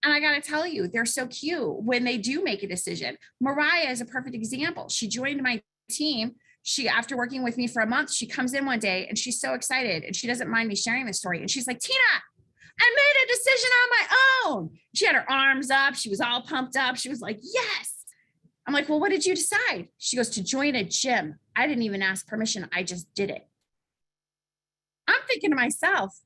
And I got to tell you, they're so cute when they do make a decision. Mariah is a perfect example. She joined my team. After working with me for a month, she comes in one day and she's so excited, and she doesn't mind me sharing this story. And she's like, Tina, I made a decision on my own. She had her arms up. She was all pumped up. She was like, yes. I'm like, well, what did you decide? She goes, to join a gym. I didn't even ask permission. I just did it. I'm thinking to myself,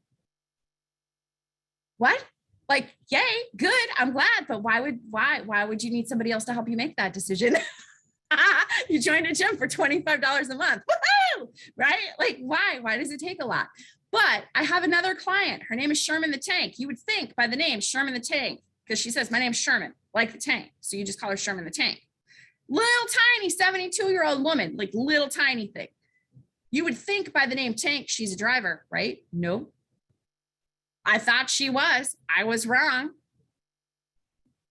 what? Like, yay, good. I'm glad. But why would you need somebody else to help you make that decision? You joined a gym for $25 a month. Woohoo! Right? Like, why? Why does it take a lot? But I have another client. Her name is Sherman the Tank. You would think by the name Sherman the Tank, because she says, my name's Sherman, like the tank. So you just call her Sherman the Tank. Little tiny 72-year-old woman, like little tiny thing. You would think by the name Tank, she's a driver, right? No. I thought she was. I was wrong.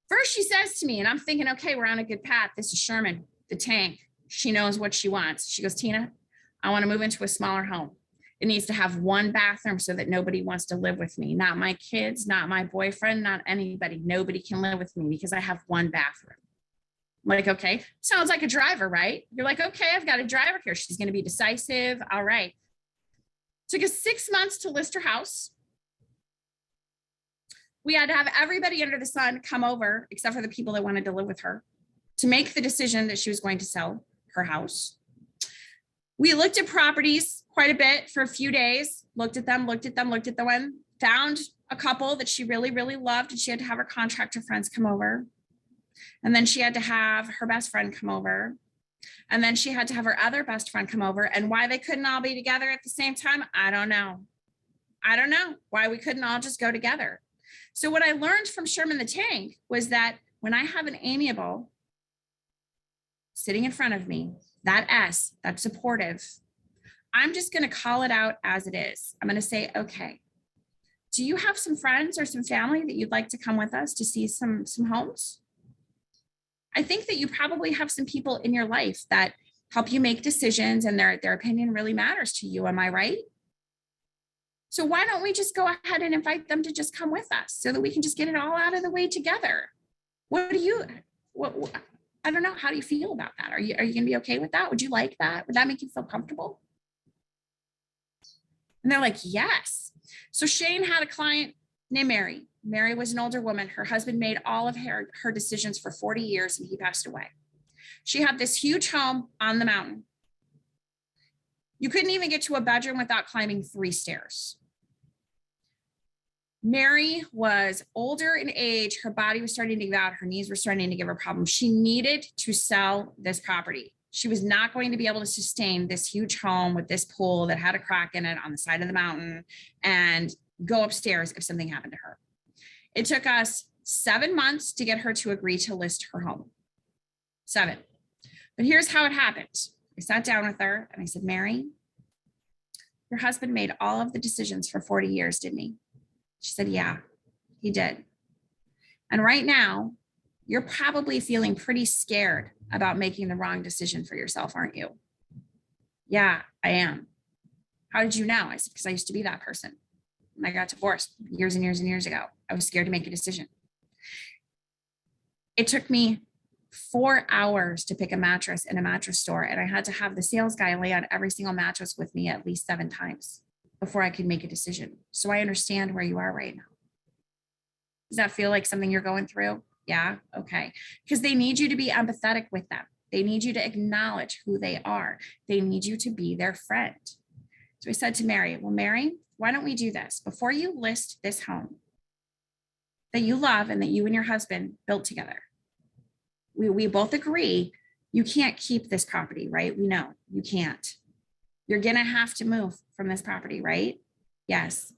First, she says to me, and I'm thinking, okay, we're on a good path. This is Sherman the Tank. She knows what she wants. She goes, Tina, I want to move into a smaller home. It needs to have one bathroom so that nobody wants to live with me. Not my kids, not my boyfriend, not anybody. Nobody can live with me because I have one bathroom. I'm like, okay, sounds like a driver, right? You're like, okay, I've got a driver here. She's going to be decisive. All right. Took us 6 months to list her house. We had to have everybody under the sun come over, except for the people that wanted to live with her, to make the decision that she was going to sell her house. We looked at properties quite a bit for a few days, looked at them, found a couple that she really, really loved, and she had to have her contractor friends come over. And then she had to have her best friend come over. And then she had to have her other best friend come over. And why they couldn't all be together at the same time, I don't know. I don't know why we couldn't all just go together. So what I learned from Sherman the Tank was that when I have an amiable sitting in front of me, that S, that's supportive, I'm just going to call it out as it is. I'm going to say, okay, do you have some friends or some family that you'd like to come with us to see some homes? I think that you probably have some people in your life that help you make decisions, and their opinion really matters to you. Am I right? So why don't we just go ahead and invite them to just come with us so that we can just get it all out of the way together? What I don't know. How do you feel about that? Are you going to be okay with that? Would you like that? Would that make you feel comfortable? And they're like, yes. So Shane had a client named Mary. Mary was an older woman. Her husband made all of her decisions for 40 years and he passed away. She had this huge home on the mountain. You couldn't even get to a bedroom without climbing 3 stairs. Mary was older in age. Her body was starting to give out. Her knees were starting to give her problems. She needed to sell this property. She was not going to be able to sustain this huge home with this pool that had a crack in it on the side of the mountain and go upstairs if something happened to her. It took us 7 months to get her to agree to list her home. 7. But here's how it happened. I sat down with her and I said, Mary, your husband made all of the decisions for 40 years, didn't he? She said, yeah, he did. And right now, you're probably feeling pretty scared about making the wrong decision for yourself, aren't you? Yeah, I am. How did you know? I said, because I used to be that person. And I got divorced years and years and years ago. I was scared to make a decision. It took me 4 hours to pick a mattress in a mattress store, and I had to have the sales guy lay on every single mattress with me at least 7 times before I could make a decision. So I understand where you are right now. Does that feel like something you're going through? Yeah, okay. Because they need you to be empathetic with them. They need you to acknowledge who they are. They need you to be their friend. So I said to Mary, well, Mary, why don't we do this? Before you list this home that you love and that you and your husband built together, we both agree you can't keep this property, right? We know you can't. You're going to have to move from this property, right? Yes.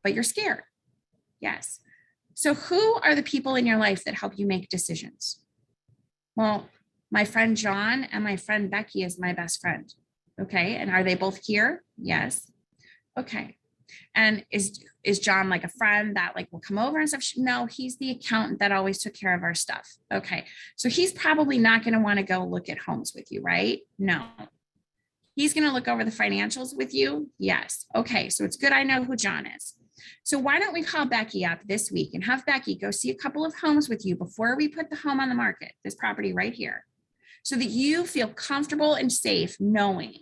But you're scared. Yes. So who are the people in your life that help you make decisions? Well, my friend John and my friend Becky is my best friend. Okay. And are they both here? Yes. Okay. And is John like a friend that like will come over and stuff? No, he's the accountant that always took care of our stuff. Okay. So he's probably not going to want to go look at homes with you, right? No. He's going to look over the financials with you? Yes. Okay. So it's good I know who John is. So why don't we call Becky up this week and have Becky go see a couple of homes with you before we put the home on the market, this property right here, so that you feel comfortable and safe knowing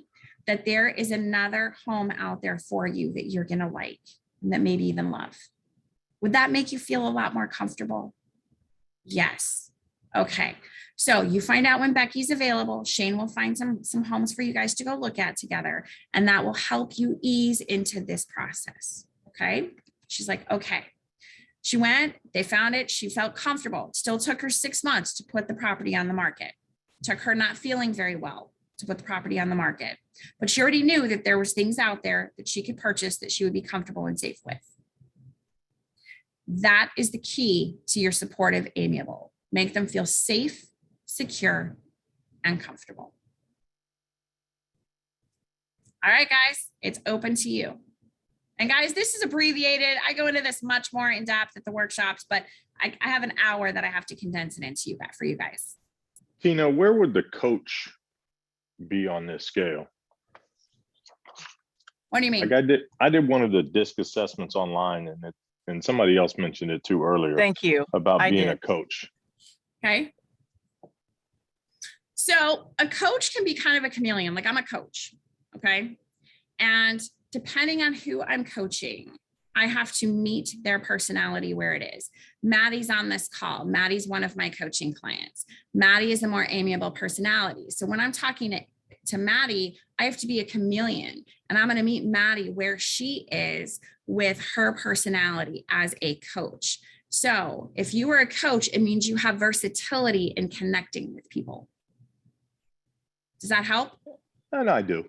that there is another home out there for you that you're going to like and that maybe even love. Would that make you feel a lot more comfortable? Yes. Okay. So you find out when Becky's available. Shane will find some homes for you guys to go look at together, and that will help you ease into this process. Okay. She's like, okay. She went, they found it. She felt comfortable. It still took her 6 months to put the property on the market. It took her not feeling very well to put the property on the market, but she already knew that there was things out there that she could purchase that she would be comfortable and safe with. That is the key to your supportive amiable. Make them feel safe, secure, and comfortable. All right, guys, it's open to you. And guys, this is abbreviated. I go into this much more in depth at the workshops, but I have an hour that I have to condense it into for you guys. Tina, where would the coach be on this scale? What do you mean? Like I did one of the disc assessments online, and somebody else mentioned it too earlier. Thank you. About I being did. a coach. Okay. So a coach can be kind of a chameleon. Like I'm a coach. Okay. And depending on who I'm coaching, I have to meet their personality where it is. Maddie's on this call. Maddie's one of my coaching clients. Maddie is a more amiable personality. So when I'm talking to Maddie, I have to be a chameleon, and I'm going to meet Maddie where she is with her personality as a coach. So if you were a coach, it means you have versatility in connecting with people. Does that help? And I do.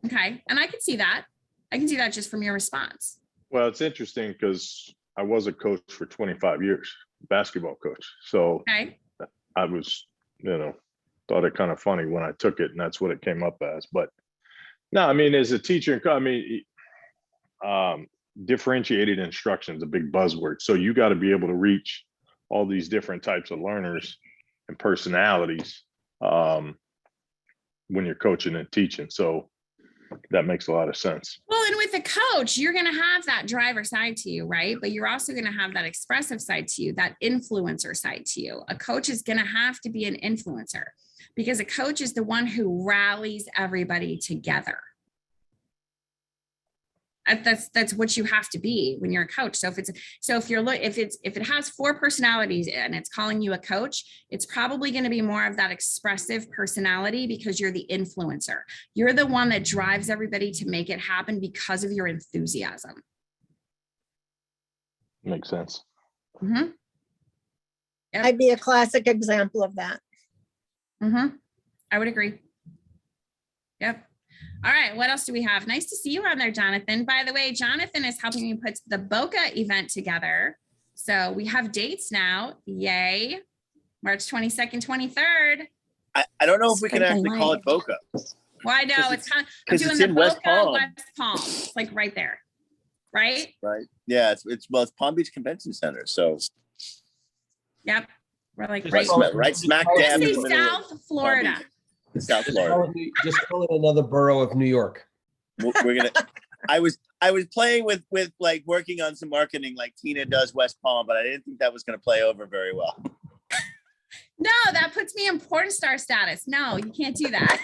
Okay. And I can see that. I can see that just from your response. Well, it's interesting because I was a coach for 25 years, basketball coach. So Okay. I was, thought it kind of funny when I took it, and that's what it came up as. But no, I mean, as a teacher, differentiated instruction is a big buzzword. So you got to be able to reach all these different types of learners and personalities when you're coaching and teaching. So that makes a lot of sense. Well, and with a coach, you're going to have that driver side to you, right? But you're also going to have that expressive side to you, that influencer side to you. A coach is going to have to be an influencer because a coach is the one who rallies everybody together. That's what you have to be when you're a coach. So if it has 4 personalities and it's calling you a coach, it's probably going to be more of that expressive personality because you're the influencer. You're the one that drives everybody to make it happen because of your enthusiasm. Makes sense. Mm-hmm. Yep. I'd be a classic example of that. Mm-hmm. I would agree. Yep. All right, what else do we have? Nice to see you on there, Jonathan. By the way, Jonathan is helping me put the Boca event together. So we have dates now. Yay. March 22nd, 23rd. I don't know if we can actually call it Boca. Well, I know it's kind of, I'm doing it's the in Boca West Palm. West Palm. It's like right there, right? Right. Yeah, it's Palm Beach Convention Center. So yep. We're like right smack dab in the middle of South Florida. South Florida. Just call it another borough of New York. We're gonna. I was playing with like working on some marketing like Tina does West Palm, but I didn't think that was going to play over very well. No, that puts me in porn star status. No, you can't do that.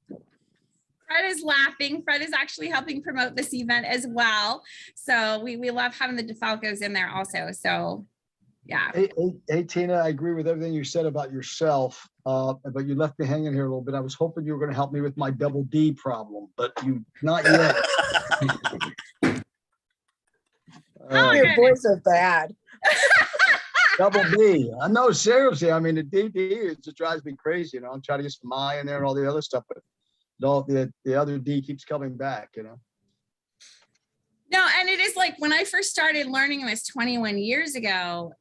Fred is laughing. Fred is actually helping promote this event as well. So we love having the DeFalcos in there also. So yeah. Hey, Tina, I agree with everything you said about yourself, but you left me hanging here a little bit. I was hoping you were going to help me with my double D problem, but you not yet. Your boys are bad. Double D. No, seriously. I mean, the DD just drives me crazy. I'm trying to get some I in there and all the other stuff, but No, the other D keeps coming back, No, and it is like when I first started learning this 21 years ago,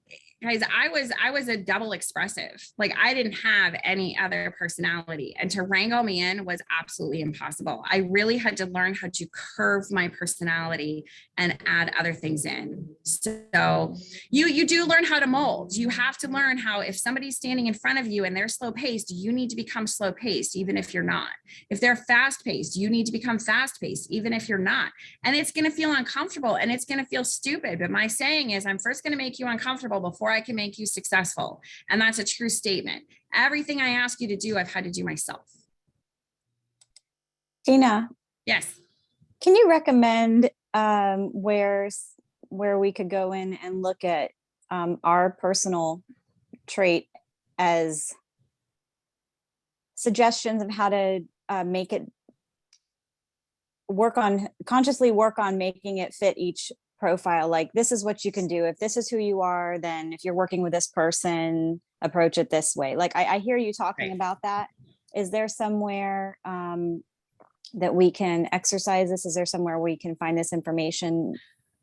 guys, I was a double expressive. Like I didn't have any other personality, and to wrangle me in was absolutely impossible. I really had to learn how to curve my personality and add other things in. So you do learn how to mold. You have to learn how, if somebody's standing in front of you and they're slow paced, you need to become slow paced, even if you're not. If they're fast paced, you need to become fast paced, even if you're not. And it's going to feel uncomfortable and it's going to feel stupid. But my saying is, I'm first going to make you uncomfortable before I can make you successful. And that's a true statement. Everything I ask you to do, I've had to do myself. Tina, Yes. can you recommend where we could go in and look at our personal trait as suggestions of how to make it consciously work on making it fit each profile? Like, this is what you can do. If this is who you are, then if you're working with this person, approach it this way. Like, I hear you talking about that. Is there somewhere that we can exercise this? Is there somewhere we can find this information?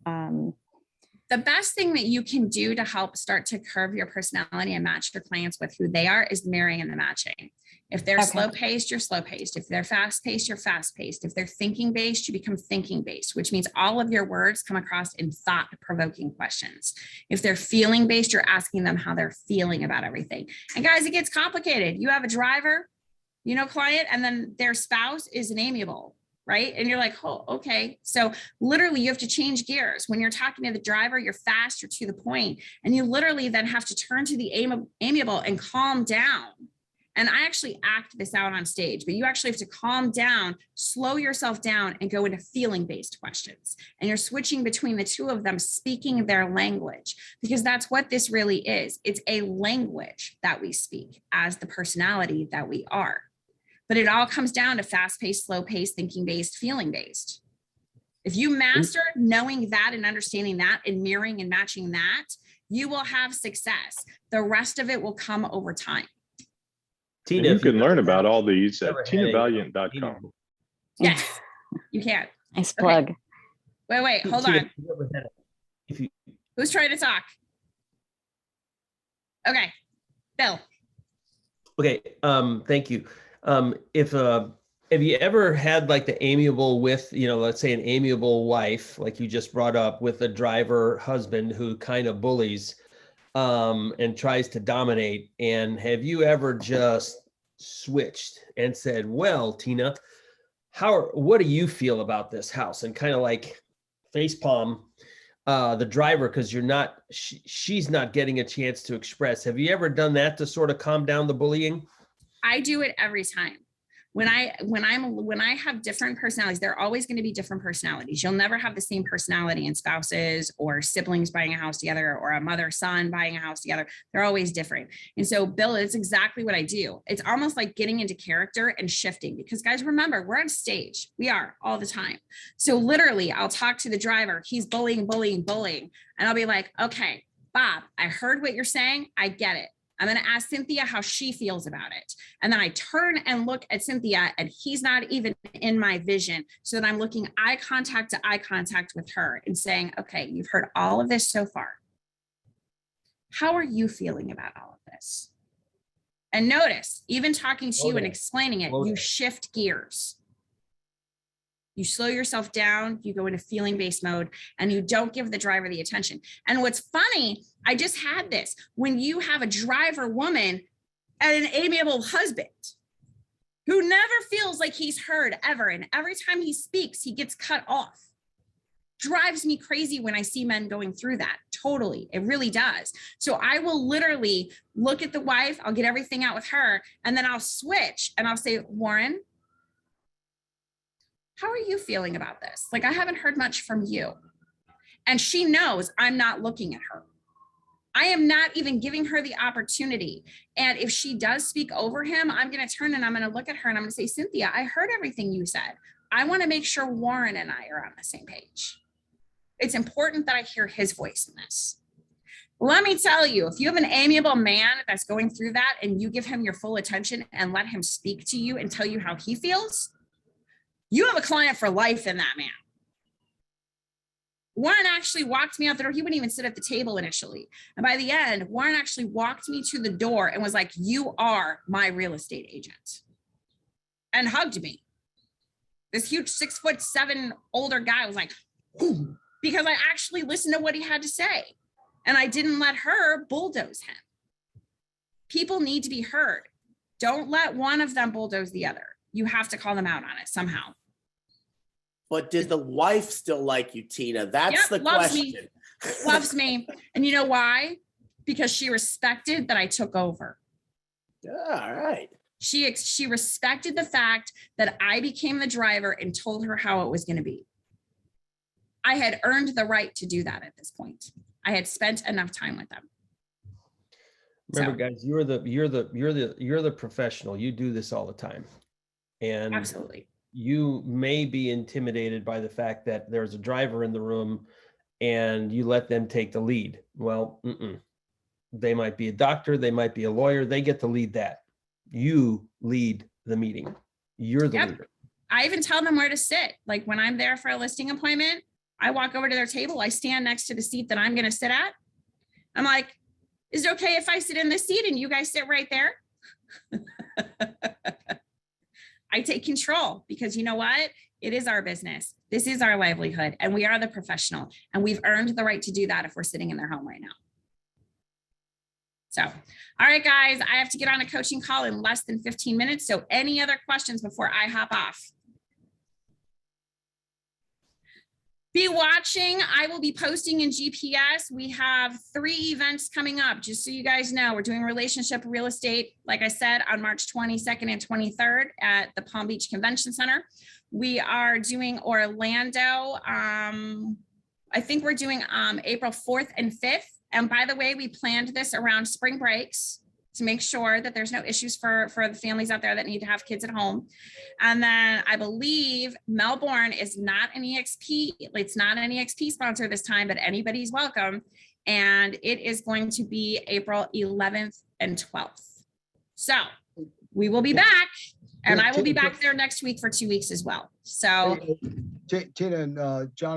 The best thing that you can do to help start to curve your personality and match your clients with who they are is mirroring and the matching. If they're slow paced, you're slow paced. If they're fast paced, you're fast paced. If they're thinking based, you become thinking based, which means all of your words come across in thought provoking questions. If they're feeling based, you're asking them how they're feeling about everything. And guys, it gets complicated. You have a driver, client, and then their spouse is an amiable. Right? And you're like, oh, okay. So literally you have to change gears. When you're talking to the driver, you're fast, you're to the point, and you literally then have to turn to the amiable and calm down. And I actually act this out on stage, but you actually have to calm down, slow yourself down, and go into feeling-based questions. And you're switching between the two of them, speaking their language, because that's what this really is. It's a language that we speak as the personality that we are. But it all comes down to fast-paced, slow-paced, thinking-based, feeling-based. If you master knowing that and understanding that and mirroring and matching that, you will have success. The rest of it will come over time. Tina, you can learn about all these at tinavaliant.com. Yes, you can. Nice plug. Wait, hold on. Who's trying to talk? Okay, Bill. Okay, thank you. Have you ever had like the amiable with, let's say an amiable wife, like you just brought up, with a driver husband who kind of bullies and tries to dominate? And have you ever just switched and said, well, Tina, what do you feel about this house? And kind of like facepalm the driver, because she's not getting a chance to express. Have you ever done that to sort of calm down the bullying? I do it every time. When I have different personalities, there are always going to be different personalities. You'll never have the same personality in spouses or siblings buying a house together, or a mother, son buying a house together. They're always different. And so, Bill, it's exactly what I do. It's almost like getting into character and shifting, because guys, remember, we're on stage. We are all the time. So literally I'll talk to the driver. He's bullying. And I'll be like, okay, Bob, I heard what you're saying. I get it. I'm going to ask Cynthia how she feels about it. And then I turn and look at Cynthia, and he's not even in my vision. So that I'm looking eye contact to eye contact with her and saying, okay, you've heard all of this so far. How are you feeling about all of this? And notice, even talking to you and explaining it, you shift gears. You slow yourself down, you go into feeling-based mode, and you don't give the driver the attention. And what's funny, I just had this. When you have a driver woman and an amiable husband who never feels like he's heard ever, and every time he speaks, he gets cut off. Drives me crazy when I see men going through that. Totally, it really does. So I will literally look at the wife, I'll get everything out with her, and then I'll switch and I'll say, Warren, how are you feeling about this? Like, I haven't heard much from you. And she knows I'm not looking at her. I am not even giving her the opportunity. And if she does speak over him, I'm going to turn and I'm going to look at her and I'm going to say, Cynthia, I heard everything you said. I want to make sure Warren and I are on the same page. It's important that I hear his voice in this. Let me tell you, if you have an amiable man that's going through that and you give him your full attention and let him speak to you and tell you how he feels, You have a client for life in that man. Warren actually walked me out the door. He wouldn't even sit at the table initially. And by the end, Warren actually walked me to the door and was like, you are my real estate agent. And hugged me. This huge 6'7" older guy was like, ooh, because I actually listened to what he had to say. And I didn't let her bulldoze him. People need to be heard. Don't let one of them bulldoze the other. You have to call them out on it somehow. But did the wife still like you, Tina? That's the loves question. me. Loves me. And you know why? Because she respected that I took over. Yeah, all right. She respected the fact that I became the driver and told her how it was going to be. I had earned the right to do that at this point. I had spent enough time with them. Remember, guys, you're the professional. You do this all the time. And absolutely. You may be intimidated by the fact that there's a driver in the room and you let them take the lead. Well, they might be a doctor, they might be a lawyer, they get to lead that. You lead the meeting. You're the leader. I even tell them where to sit. Like when I'm there for a listing appointment, I walk over to their table, I stand next to the seat that I'm going to sit at. I'm like, is it okay if I sit in this seat and you guys sit right there? I take control because you know what? It is our business. This is our livelihood and we are the professional and we've earned the right to do that if we're sitting in their home right now. So, all right, guys, I have to get on a coaching call in less than 15 minutes. So any other questions before I hop off? Be watching. I will be posting in GPS. We have 3 events coming up, just so you guys know. We're doing relationship real estate, like I said, on March 22nd and 23rd at the Palm Beach Convention Center. We are doing Orlando. I think we're doing April 4th and 5th. And by the way, we planned this around spring breaks to make sure that there's no issues for the families out there that need to have kids at home. And then I believe Melbourne is not an EXP. It's not an EXP sponsor this time, but anybody's welcome. And it is going to be April 11th and 12th. So we will be back and I will be back there next week for 2 weeks as well. So Tina and John.